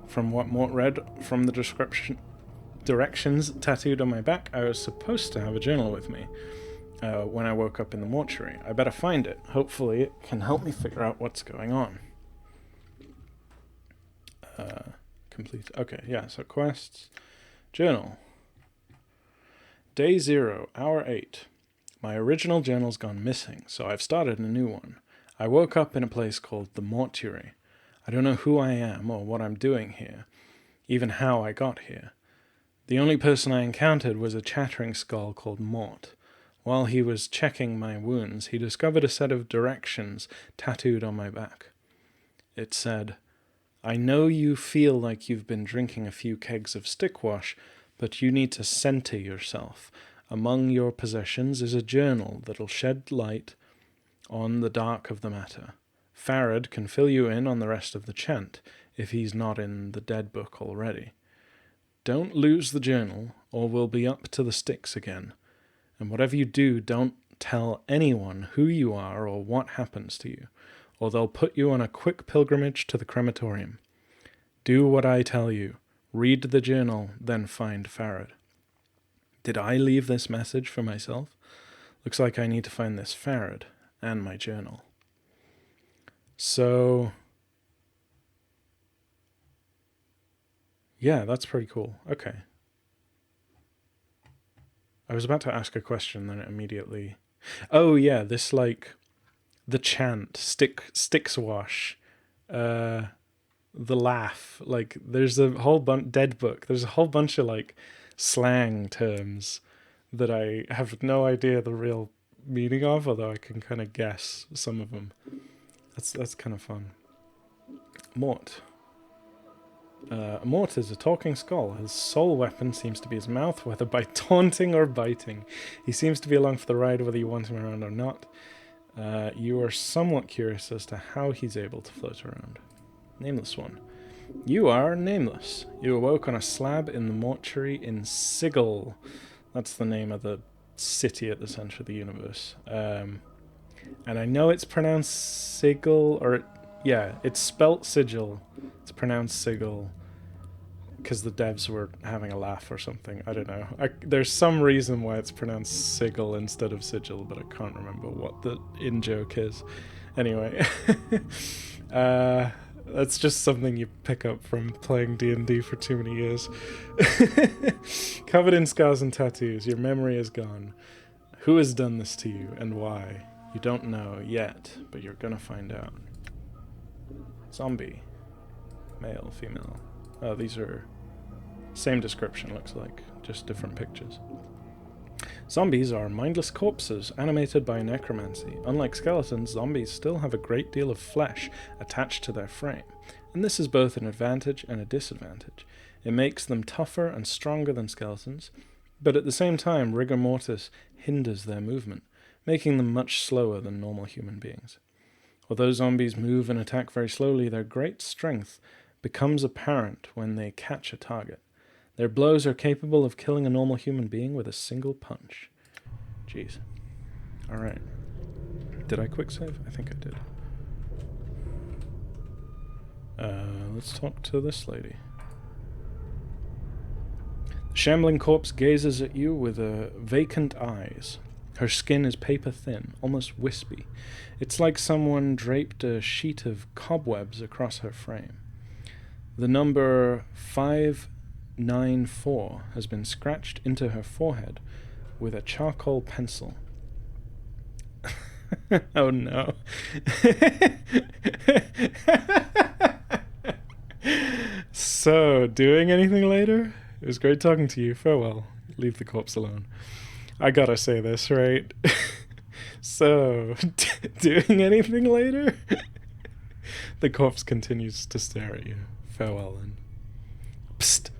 From what Mort read from the directions tattooed on my back, I was supposed to have a journal with me when I woke up in the mortuary. I better find it. Hopefully it can help me figure out what's going on. Complete. Okay, yeah, so quests. Journal. Day 0, hour 8. My original journal's gone missing, so I've started a new one. I woke up in a place called the mortuary. I don't know who I am or what I'm doing here, even how I got here. The only person I encountered was a chattering skull called Mort. While he was checking my wounds, he discovered a set of directions tattooed on my back. It said, "I know you feel like you've been drinking a few kegs of stickwash, but you need to center yourself. Among your possessions is a journal that'll shed light on the dark of the matter. Farad can fill you in on the rest of the chant, if he's not in the dead book already. Don't lose the journal, or we'll be up to the sticks again. And whatever you do, don't tell anyone who you are or what happens to you, or they'll put you on a quick pilgrimage to the crematorium. Do what I tell you. Read the journal, then find Farad." Did I leave this message for myself? Looks like I need to find this Farad and my journal. So, yeah, that's pretty cool. Okay. I was about to ask a question, then it immediately... Oh, yeah, this, like, the chant, sticks wash, the laugh, like, there's a whole dead book, there's a whole bunch of, like, slang terms that I have no idea the real meaning of, although I can kind of guess some of them. That's kind of fun. Mort. Mort is a talking skull. His sole weapon seems to be his mouth, whether by taunting or biting. He seems to be along for the ride, whether you want him around or not. You are somewhat curious as to how he's able to float around. Nameless one. You are nameless. You awoke on a slab in the mortuary in Sigil. That's the name of the city at the center of the universe. And I know it's pronounced Sigil, or it's spelt Sigil. It's pronounced Sigil because the devs were having a laugh or something. I don't know. There's some reason why it's pronounced Sigil instead of Sigil, but I can't remember what the in-joke is. Anyway, that's just something you pick up from playing D&D for too many years. Covered in scars and tattoos, your memory is gone. Who has done this to you and why? You don't know yet, but you're gonna find out. Zombie. Male, female. Oh, these are... same description, looks like. Just different pictures. Zombies are mindless corpses animated by necromancy. Unlike skeletons, zombies still have a great deal of flesh attached to their frame, and this is both an advantage and a disadvantage. It makes them tougher and stronger than skeletons, but at the same time rigor mortis hinders their movement, making them much slower than normal human beings. Although zombies move and attack very slowly, their great strength becomes apparent when they catch a target. Their blows are capable of killing a normal human being with a single punch. Jeez. Alright. Did I quick save? I think I did. Let's talk to this lady. The shambling corpse gazes at you with vacant eyes. Her skin is paper thin, almost wispy. It's like someone draped a sheet of cobwebs across her frame. The number 594 has been scratched into her forehead with a charcoal pencil. Oh no. So, doing anything later? It was great talking to you. Farewell. Leave the corpse alone. I gotta say this, right? So, doing anything later? The corpse continues to stare at you. Farewell, then. Psst!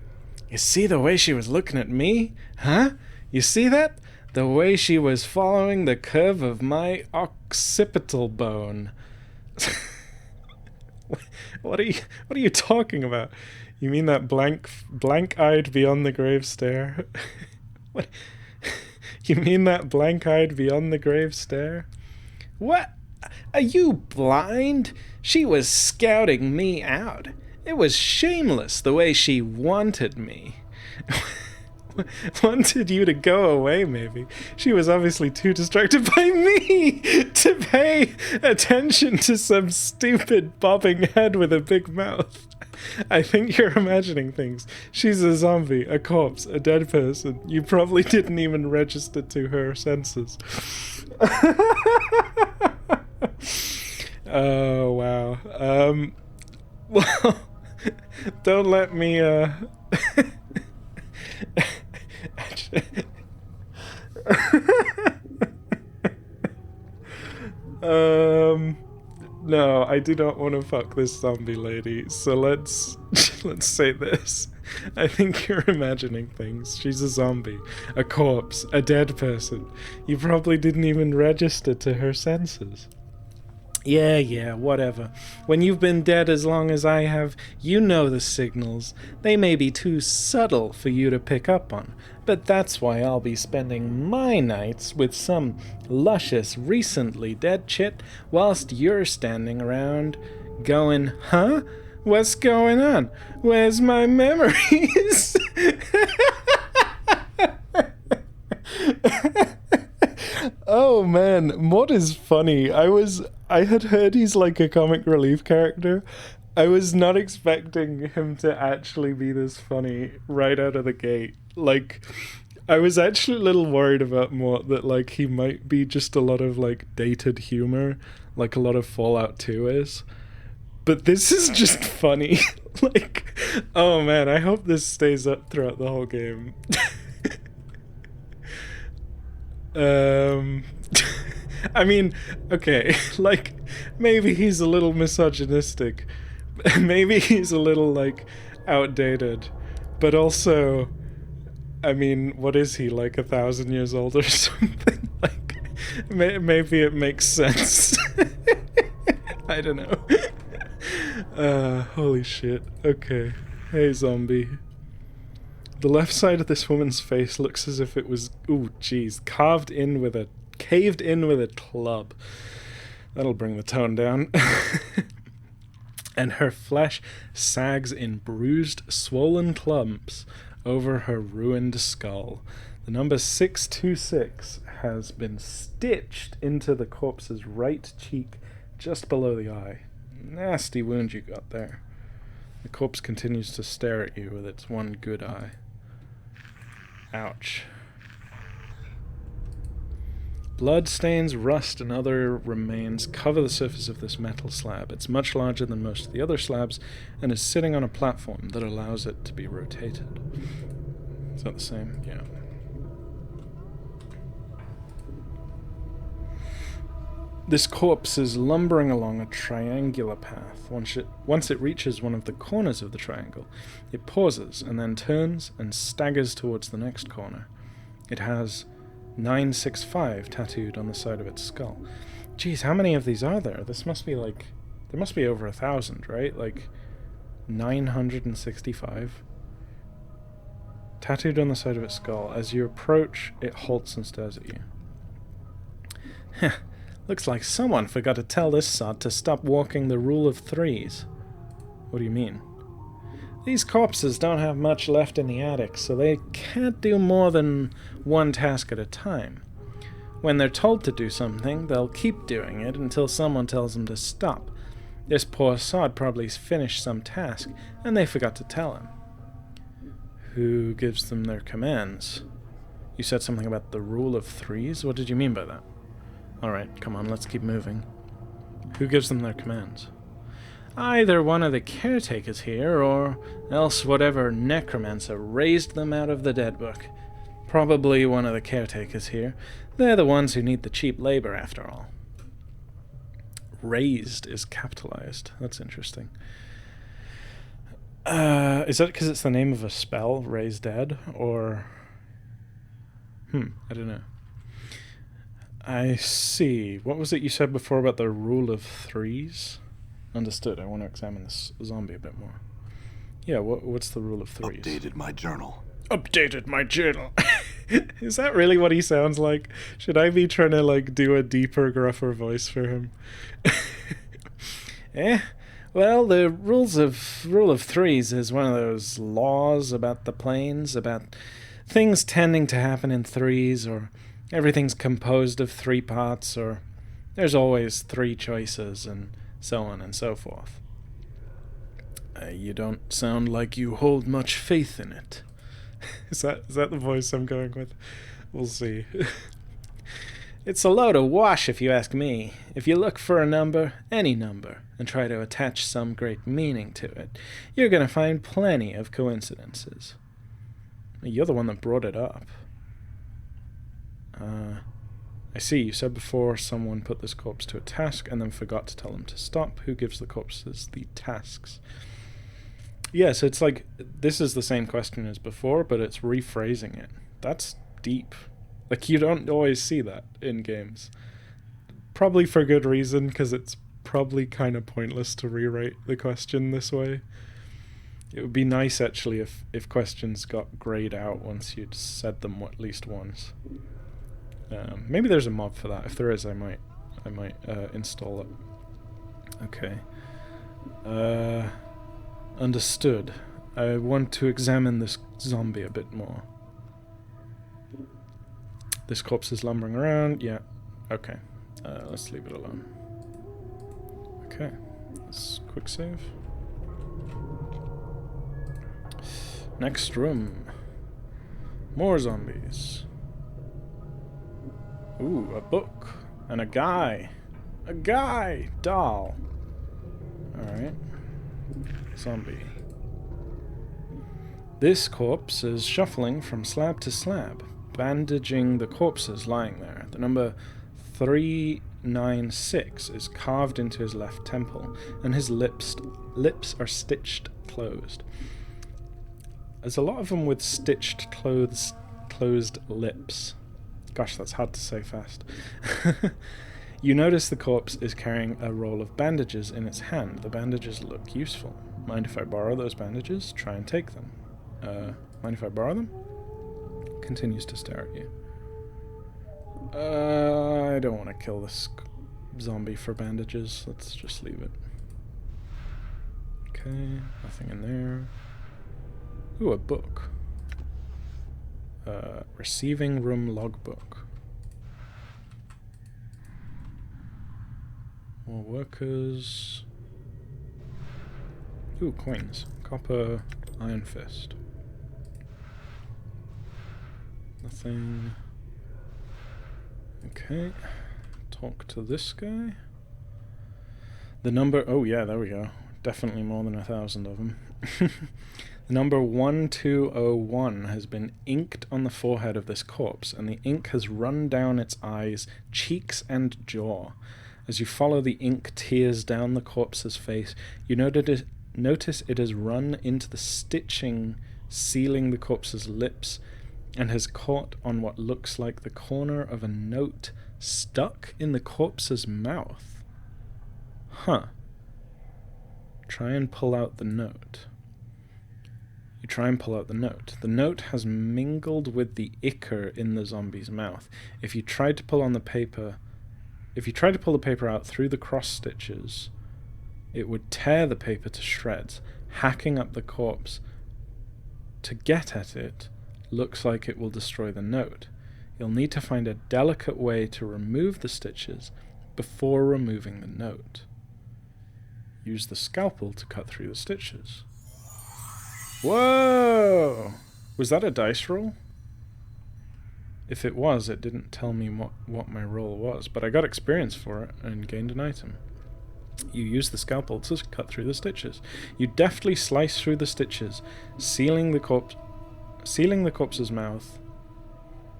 You see the way she was looking at me? Huh? You see that? The way she was following the curve of my occipital bone. What are you talking about? You mean that blank-eyed beyond the grave stare? What? You mean that blank-eyed beyond the grave stare? What? Are you blind? She was scouting me out. It was shameless the way she wanted me. Wanted you to go away, maybe. She was obviously too distracted by me to pay attention to some stupid bobbing head with a big mouth. I think you're imagining things. She's a zombie, a corpse, a dead person. You probably didn't even register to her senses. Oh, wow. Well, don't let me, No, I do not want to fuck this zombie lady, so let's say this. I think you're imagining things. She's a zombie, a corpse, a dead person. You probably didn't even register to her senses. Yeah, whatever. When you've been dead as long as I have, you know the signals. They may be too subtle for you to pick up on, but that's why I'll be spending my nights with some luscious, recently dead chit, whilst you're standing around going, huh? What's going on? Where's my memories? Oh man, Mod is funny. I had heard he's like a comic relief character. I was not expecting him to actually be this funny right out of the gate. Like, I was actually a little worried about Mort that like he might be just a lot of like dated humor, like a lot of Fallout 2 is. But this is just funny. Like, oh man, I hope this stays up throughout the whole game. I mean, okay, like, maybe he's a little misogynistic. Maybe he's a little, like, outdated. But also, I mean, what is he, like 1,000 years old or something? Like, maybe it makes sense. I don't know. Holy shit. Okay. Hey, zombie. The left side of this woman's face looks as if it was, ooh, jeez, caved in with a club. That'll bring the tone down. And her flesh sags in bruised, swollen clumps over her ruined skull. The number 626 has been stitched into the corpse's right cheek, just below the eye. Nasty wound you got there. The corpse continues to stare at you with its one good eye. Ouch. Blood stains, rust, and other remains cover the surface of this metal slab. It's much larger than most of the other slabs and is sitting on a platform that allows it to be rotated. Is that the same? Yeah. This corpse is lumbering along a triangular path. Once it reaches one of the corners of the triangle, it pauses and then turns and staggers towards the next corner. It has 965 tattooed on the side of its skull. Geez, how many of these are there? This must be like... There must be over 1,000, right? Like, 965? Tattooed on the side of its skull. As you approach, it halts and stares at you. Heh. Looks like someone forgot to tell this sod to stop walking the rule of threes. What do you mean? These corpses don't have much left in the attic, so they can't do more than one task at a time. When they're told to do something, they'll keep doing it until someone tells them to stop. This poor sod probably finished some task, and they forgot to tell him. Who gives them their commands? You said something about the rule of threes? What did you mean by that? Alright, come on, let's keep moving. Who gives them their commands? Either one of the caretakers here, or else whatever necromancer raised them out of the dead book. Probably one of the caretakers here. They're the ones who need the cheap labor, after all. Raised is capitalized. That's interesting. Is that because it's the name of a spell, Raise Dead, or... I don't know. I see. What was it you said before about the rule of threes? Understood. I want to examine this zombie a bit more. Yeah, what's the rule of threes? Updated my journal. Updated my journal. Is that really what he sounds like? Should I be trying to, like, do a deeper, gruffer voice for him? Well, the rule of threes is one of those laws about the planes, about things tending to happen in threes, or everything's composed of 3 parts, or there's always 3 choices, and so on and so forth. You don't sound like you hold much faith in it. Is that the voice I'm going with? We'll see. It's a load of wash, if you ask me. If you look for a number, any number, and try to attach some great meaning to it, you're going to find plenty of coincidences. You're the one that brought it up. I see, you said before someone put this corpse to a task and then forgot to tell them to stop. Who gives the corpses the tasks? Yeah, so it's like, this is the same question as before, but it's rephrasing it. That's deep. Like, you don't always see that in games. Probably for good reason, because it's probably kind of pointless to rewrite the question this way. It would be nice, actually, if questions got grayed out once you'd said them at least once. Maybe there's a mod for that. If there is, I might install it. Okay. Understood. I want to examine this zombie a bit more. This corpse is lumbering around. Yeah. Okay. Let's leave it alone. Okay. Let's quick save. Next room. More zombies. Ooh, a book. And a guy. A guy! Doll. Alright. Zombie. This corpse is shuffling from slab to slab, bandaging the corpses lying there. The number 396 is carved into his left temple, and his lips are stitched closed. There's a lot of them with stitched closed lips. Gosh, that's hard to say fast. You notice the corpse is carrying a roll of bandages in its hand. The bandages look useful. Mind if I borrow those bandages? Try and take them. Mind if I borrow them? Continues to stare at you. I don't want to kill this zombie for bandages. Let's just leave it. Okay, nothing in there. Ooh, a book. Receiving room logbook. More workers. Ooh, coins. Copper, iron fist. Nothing. Okay. Talk to this guy. The number... Oh, yeah, there we go. Definitely more than 1,000 of them. The number 1201 has been inked on the forehead of this corpse, and the ink has run down its eyes, cheeks, and jaw. As you follow the ink tears down the corpse's face, you notice it has run into the stitching sealing the corpse's lips and has caught on what looks like the corner of a note stuck in the corpse's mouth. Huh. Try and pull out the note. You try and pull out the note. The note has mingled with the ichor in the zombie's mouth. If you tried to pull the paper out through the cross stitches, it would tear the paper to shreds, hacking up the corpse. To get at it looks like it will destroy the note. You'll need to find a delicate way to remove the stitches before removing the note. Use the scalpel to cut through the stitches. Whoa! Was that a dice roll? If it was, it didn't tell me what my roll was, but I got experience for it and gained an item. You use the scalpel to cut through the stitches. You deftly slice through the stitches, sealing the corpse's mouth.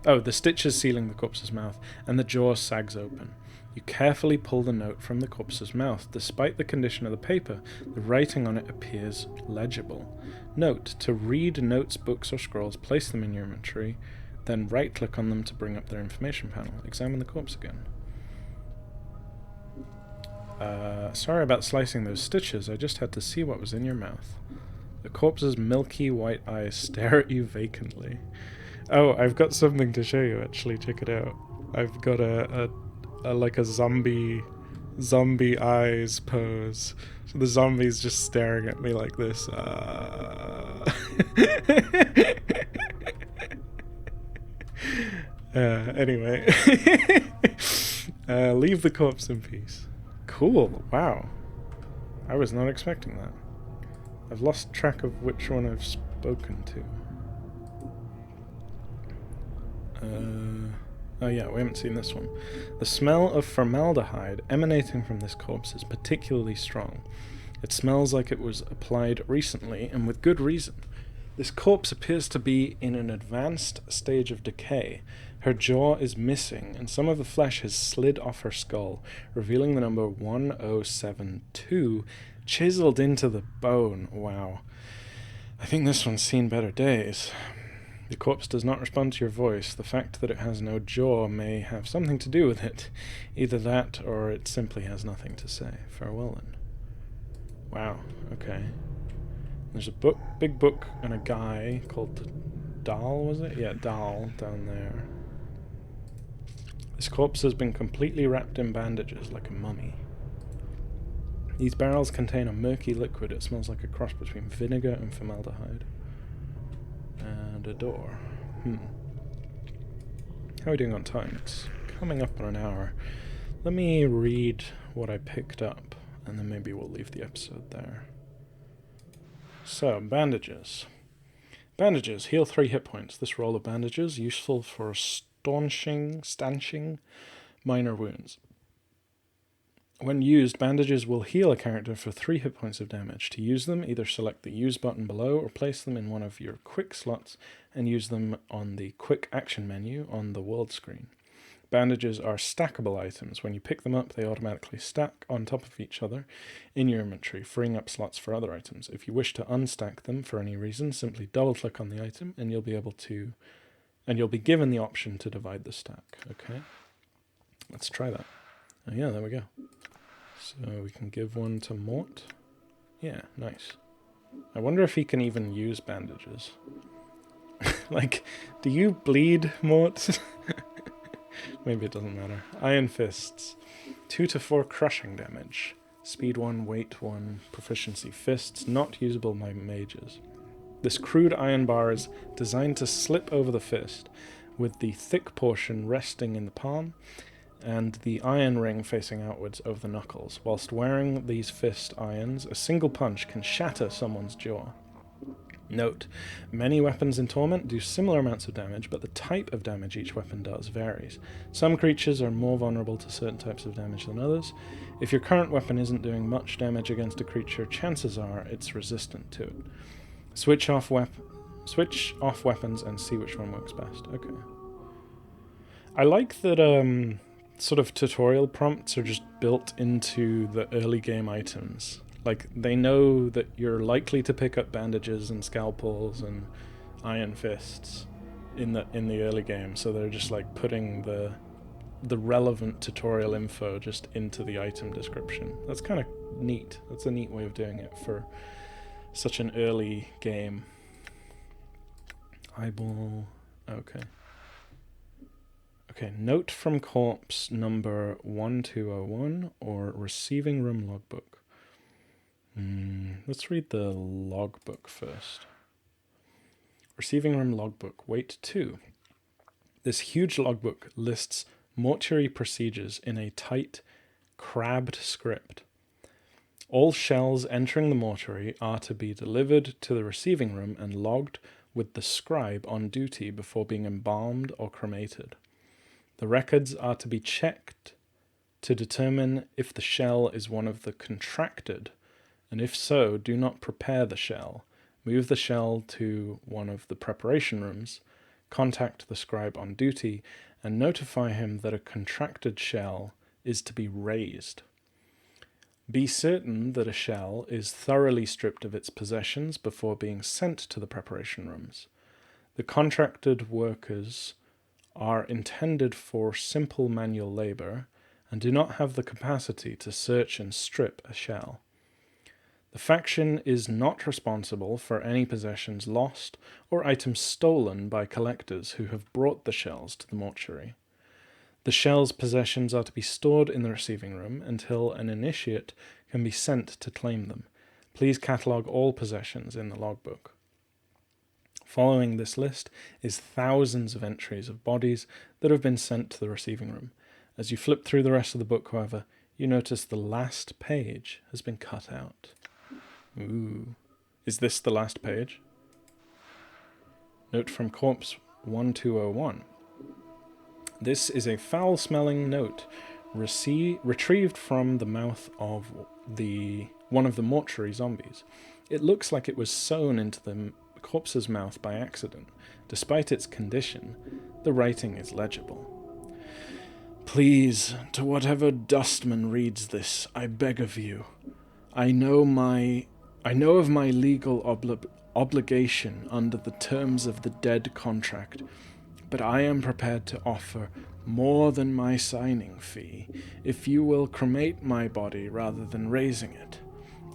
Oh, the stitches sealing the corpse's mouth, and the jaw sags open. You carefully pull the note from the corpse's mouth. Despite the condition of the paper, the writing on it appears legible. Note: to read notes, books, or scrolls, place them in your inventory, then right-click on them to bring up their information panel. Examine the corpse again. Sorry about slicing those stitches. I just had to see what was in your mouth. The corpse's milky white eyes stare at you vacantly. Oh, I've got something to show you, actually. Check it out. I've got a zombie eyes pose. So the zombie's just staring at me like this. Anyway. Leave the corpse in peace. Cool. Wow. I was not expecting that. I've lost track of which one I've spoken to. Oh yeah, we haven't seen this one. The smell of formaldehyde emanating from this corpse is particularly strong. It smells like it was applied recently, and with good reason. This corpse appears to be in an advanced stage of decay. Her jaw is missing, and some of the flesh has slid off her skull, revealing the number 1072 chiseled into the bone. Wow. I think this one's seen better days. The corpse does not respond to your voice. The fact that it has no jaw may have something to do with it. Either that, or it simply has nothing to say. Farewell, then. Wow, okay. There's a book, big book, and a guy called Dahl, was it? Yeah, Dahl, down there. This corpse has been completely wrapped in bandages, like a mummy. These barrels contain a murky liquid. It smells like a cross between vinegar and formaldehyde. And a door. How are we doing on time? It's coming up on an hour. Let me read what I picked up, and then maybe we'll leave the episode there. So, bandages. Bandages. Heal 3 hit points. This roll of bandages, useful for stanching minor wounds. When used, bandages will heal a character for 3 hit points of damage. To use them, either select the Use button below or place them in one of your quick slots and use them on the Quick Action menu on the world screen. Bandages are stackable items. When you pick them up, they automatically stack on top of each other in your inventory, freeing up slots for other items. If you wish to unstack them for any reason, simply double-click on the item and you'll be given the option to divide the stack. Okay, let's try that. Oh yeah, there we go. So we can give one to Mort. Yeah, nice. I wonder if he can even use bandages. Like, do you bleed, Mort? Maybe it doesn't matter. Iron Fists. 2 to 4 crushing damage. Speed 1, weight 1, proficiency. Fists not usable by mages. This crude iron bar is designed to slip over the fist, with the thick portion resting in the palm, and the iron ring facing outwards over the knuckles. Whilst wearing these fist irons, a single punch can shatter someone's jaw. Note, many weapons in Torment do similar amounts of damage, but the type of damage each weapon does varies. Some creatures are more vulnerable to certain types of damage than others. If your current weapon isn't doing much damage against a creature, chances are it's resistant to it. Switch off weapons and see which one works best. Okay. I like that sort of tutorial prompts are just built into the early game items. Like, they know that you're likely to pick up bandages and scalpels and iron fists in the early game, so they're just like putting the relevant tutorial info just into the item description. That's kind of neat. That's a neat way of doing it for such an early game. Eyeball. Okay. Okay, note from corpse number 1201 or receiving room logbook. Let's read the logbook first. Receiving room logbook, weight 2. This huge logbook lists mortuary procedures in a tight, crabbed script. All shells entering the mortuary are to be delivered to the receiving room and logged with the scribe on duty before being embalmed or cremated. The records are to be checked to determine if the shell is one of the contracted, and if so, do not prepare the shell. Move the shell to one of the preparation rooms, contact the scribe on duty, and notify him that a contracted shell is to be raised. Be certain that a shell is thoroughly stripped of its possessions before being sent to the preparation rooms. The contracted workers are intended for simple manual labor and do not have the capacity to search and strip a shell. The faction is not responsible for any possessions lost or items stolen by collectors who have brought the shells to the mortuary. The shell's possessions are to be stored in the receiving room until an initiate can be sent to claim them. Please catalogue all possessions in the logbook. Following this list is thousands of entries of bodies that have been sent to the receiving room. As you flip through the rest of the book, however, you notice the last page has been cut out. Ooh. Is this the last page? Note from corpse 1201. This is a foul-smelling note retrieved from the mouth of one of the mortuary zombies. It looks like it was sewn into the corpse's mouth by accident. Despite its condition, the writing is legible. Please, to whatever dustman reads this, I beg of you. I know of my legal obligation under the terms of the dead contract, but I am prepared to offer more than my signing fee if you will cremate my body rather than raising it.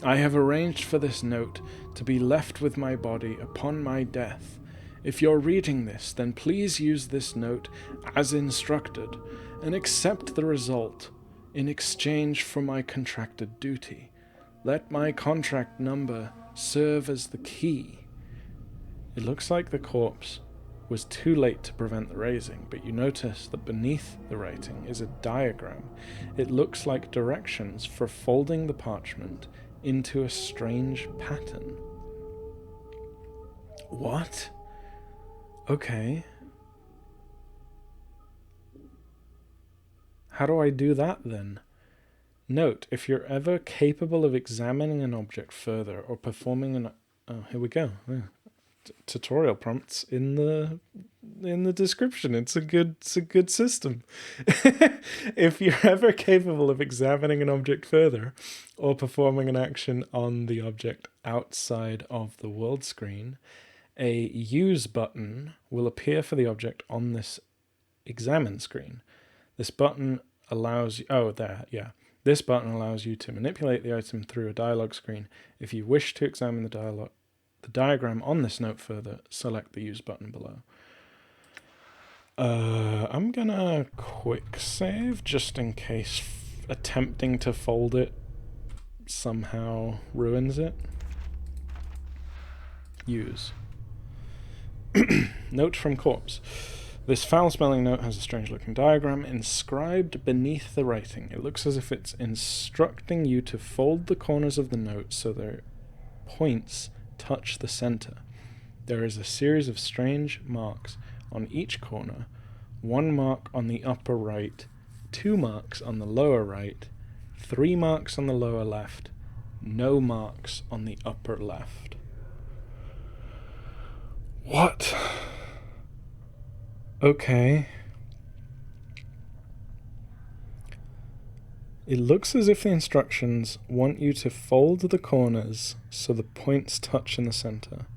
I have arranged for this note to be left with my body upon my death. If you're reading this, then please use this note as instructed and accept the result in exchange for my contracted duty. Let my contract number serve as the key. It looks like the corpse was too late to prevent the raising, but you notice that beneath the writing is a diagram. It looks like directions for folding the parchment into a strange pattern. What? Okay. How do I do that then? Note, if you're ever capable of examining an object further or performing an... Oh, here we go. Yeah. Tutorial prompts in the description. It's a good system. If you're ever capable of examining an object further or performing an action on the object outside of the world screen, a use button will appear for the object on this examine screen. This button allows you... Oh, there, yeah. This button allows you to manipulate the item through a dialog screen. If you wish to examine the diagram on this note further, select the use button below. I'm gonna quick save just in case attempting to fold it somehow ruins it. Use. Note from corpse. This foul-smelling note has a strange-looking diagram inscribed beneath the writing. It looks as if it's instructing you to fold the corners of the note so their points touch the center. There is a series of strange marks on each corner, 1 mark on the upper right, 2 marks on the lower right, 3 marks on the lower left, no marks on the upper left. What? Okay. It looks as if the instructions want you to fold the corners so the points touch in the center.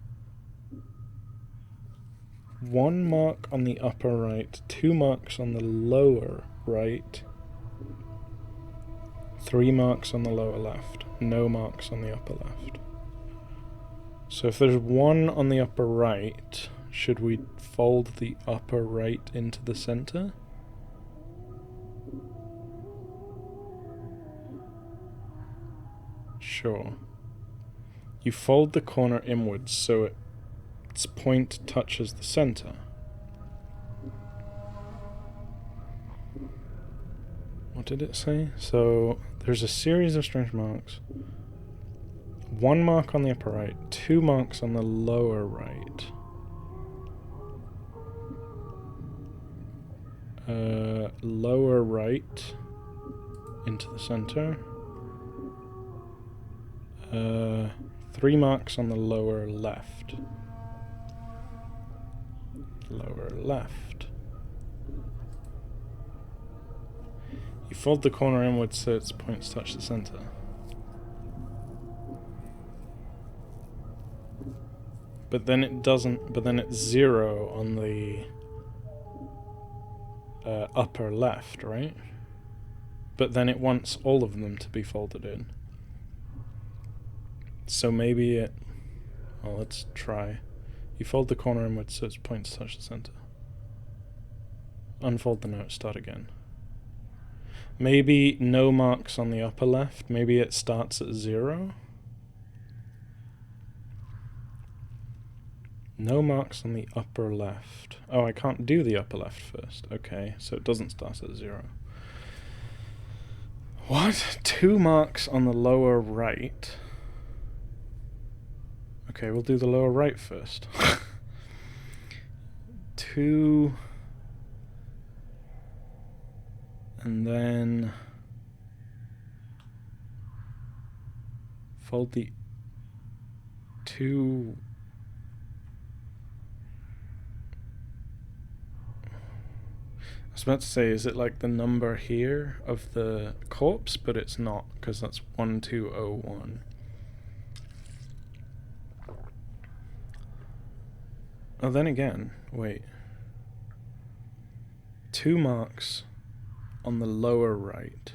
1 mark on the upper right, 2 marks on the lower right, 3 marks on the lower left, no marks on the upper left. So if there's 1 on the upper right, should we fold the upper right into the center? Sure. You fold the corner inwards so its point touches the center. What did it say? So there's a series of strange marks. 1 mark on the upper right, 2 marks on the lower right. Lower right into the center. 3 marks on the lower left. Lower left. You fold the corner inwards so its points touch the center. But then it doesn't, but then it's 0 on the upper left, right? But then it wants all of them to be folded in. So maybe it... Well, let's try. You fold the corner inwards so its points touch the center. Unfold the note, start again. Maybe no marks on the upper left. Maybe it starts at 0. No marks on the upper left. Oh, I can't do the upper left first. Okay, so it doesn't start at 0. What? 2 marks on the lower right. Okay, we'll do the lower right first. 2... And then fold the 2 was about to say, is it like the number here of the corpse? But it's not, because that's 1201. Oh, then again, wait. 2 marks on the lower right.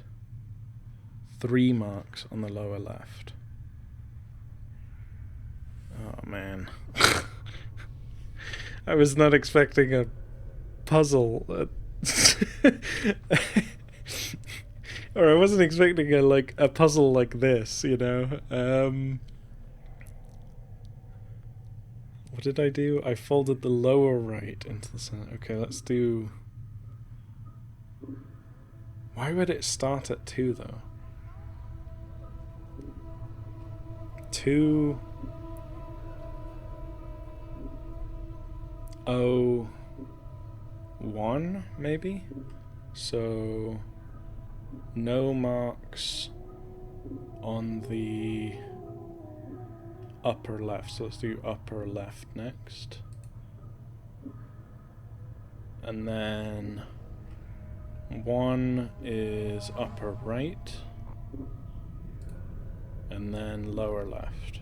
3 marks on the lower left. Oh, man. I was not expecting a puzzle. Or I wasn't expecting a puzzle like this, you know. What did I do? I folded the lower right into the center. Okay, let's do... Why would it start at 2 though? 2 0 1 maybe? So no marks on the upper left. So let's do upper left next. And then 1 is upper right. And then lower left.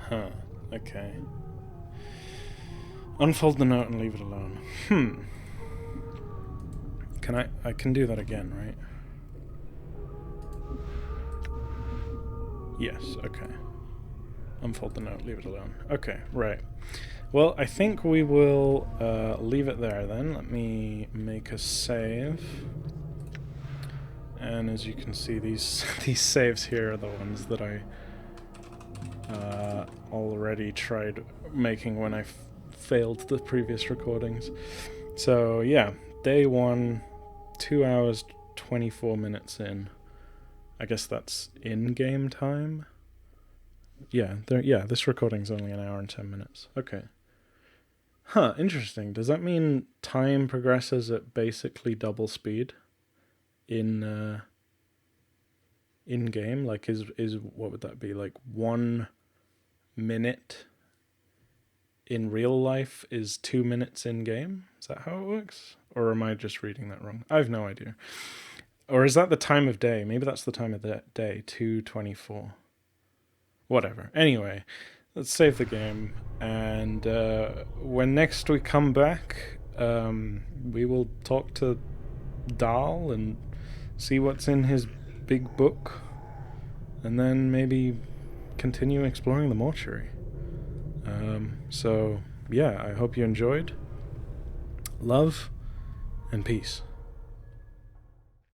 Huh, okay. Unfold the note and leave it alone. Can I can do that again, right? Yes, okay. Unfold the note, leave it alone. Okay, right. Well, I think we will leave it there then. Let me make a save. And as you can see, these saves here are the ones that I already tried making when I failed the previous recordings. So yeah, day 1, 2 hours, 24 minutes in. I guess that's in-game time? Yeah, this recording's only an hour and 10 minutes. Okay. Huh, interesting. Does that mean time progresses at basically double speed in game? Like is what would that be? Like 1 minute in real life is 2 minutes in game? Is that how it works? Or am I just reading that wrong? I have no idea. Or is that the time of day? Maybe that's the time of the day, 2:24. Whatever. Anyway, let's save the game, and when next we come back, we will talk to Dahl and see what's in his big book, and then maybe continue exploring the mortuary. So, yeah, I hope you enjoyed. Love and peace.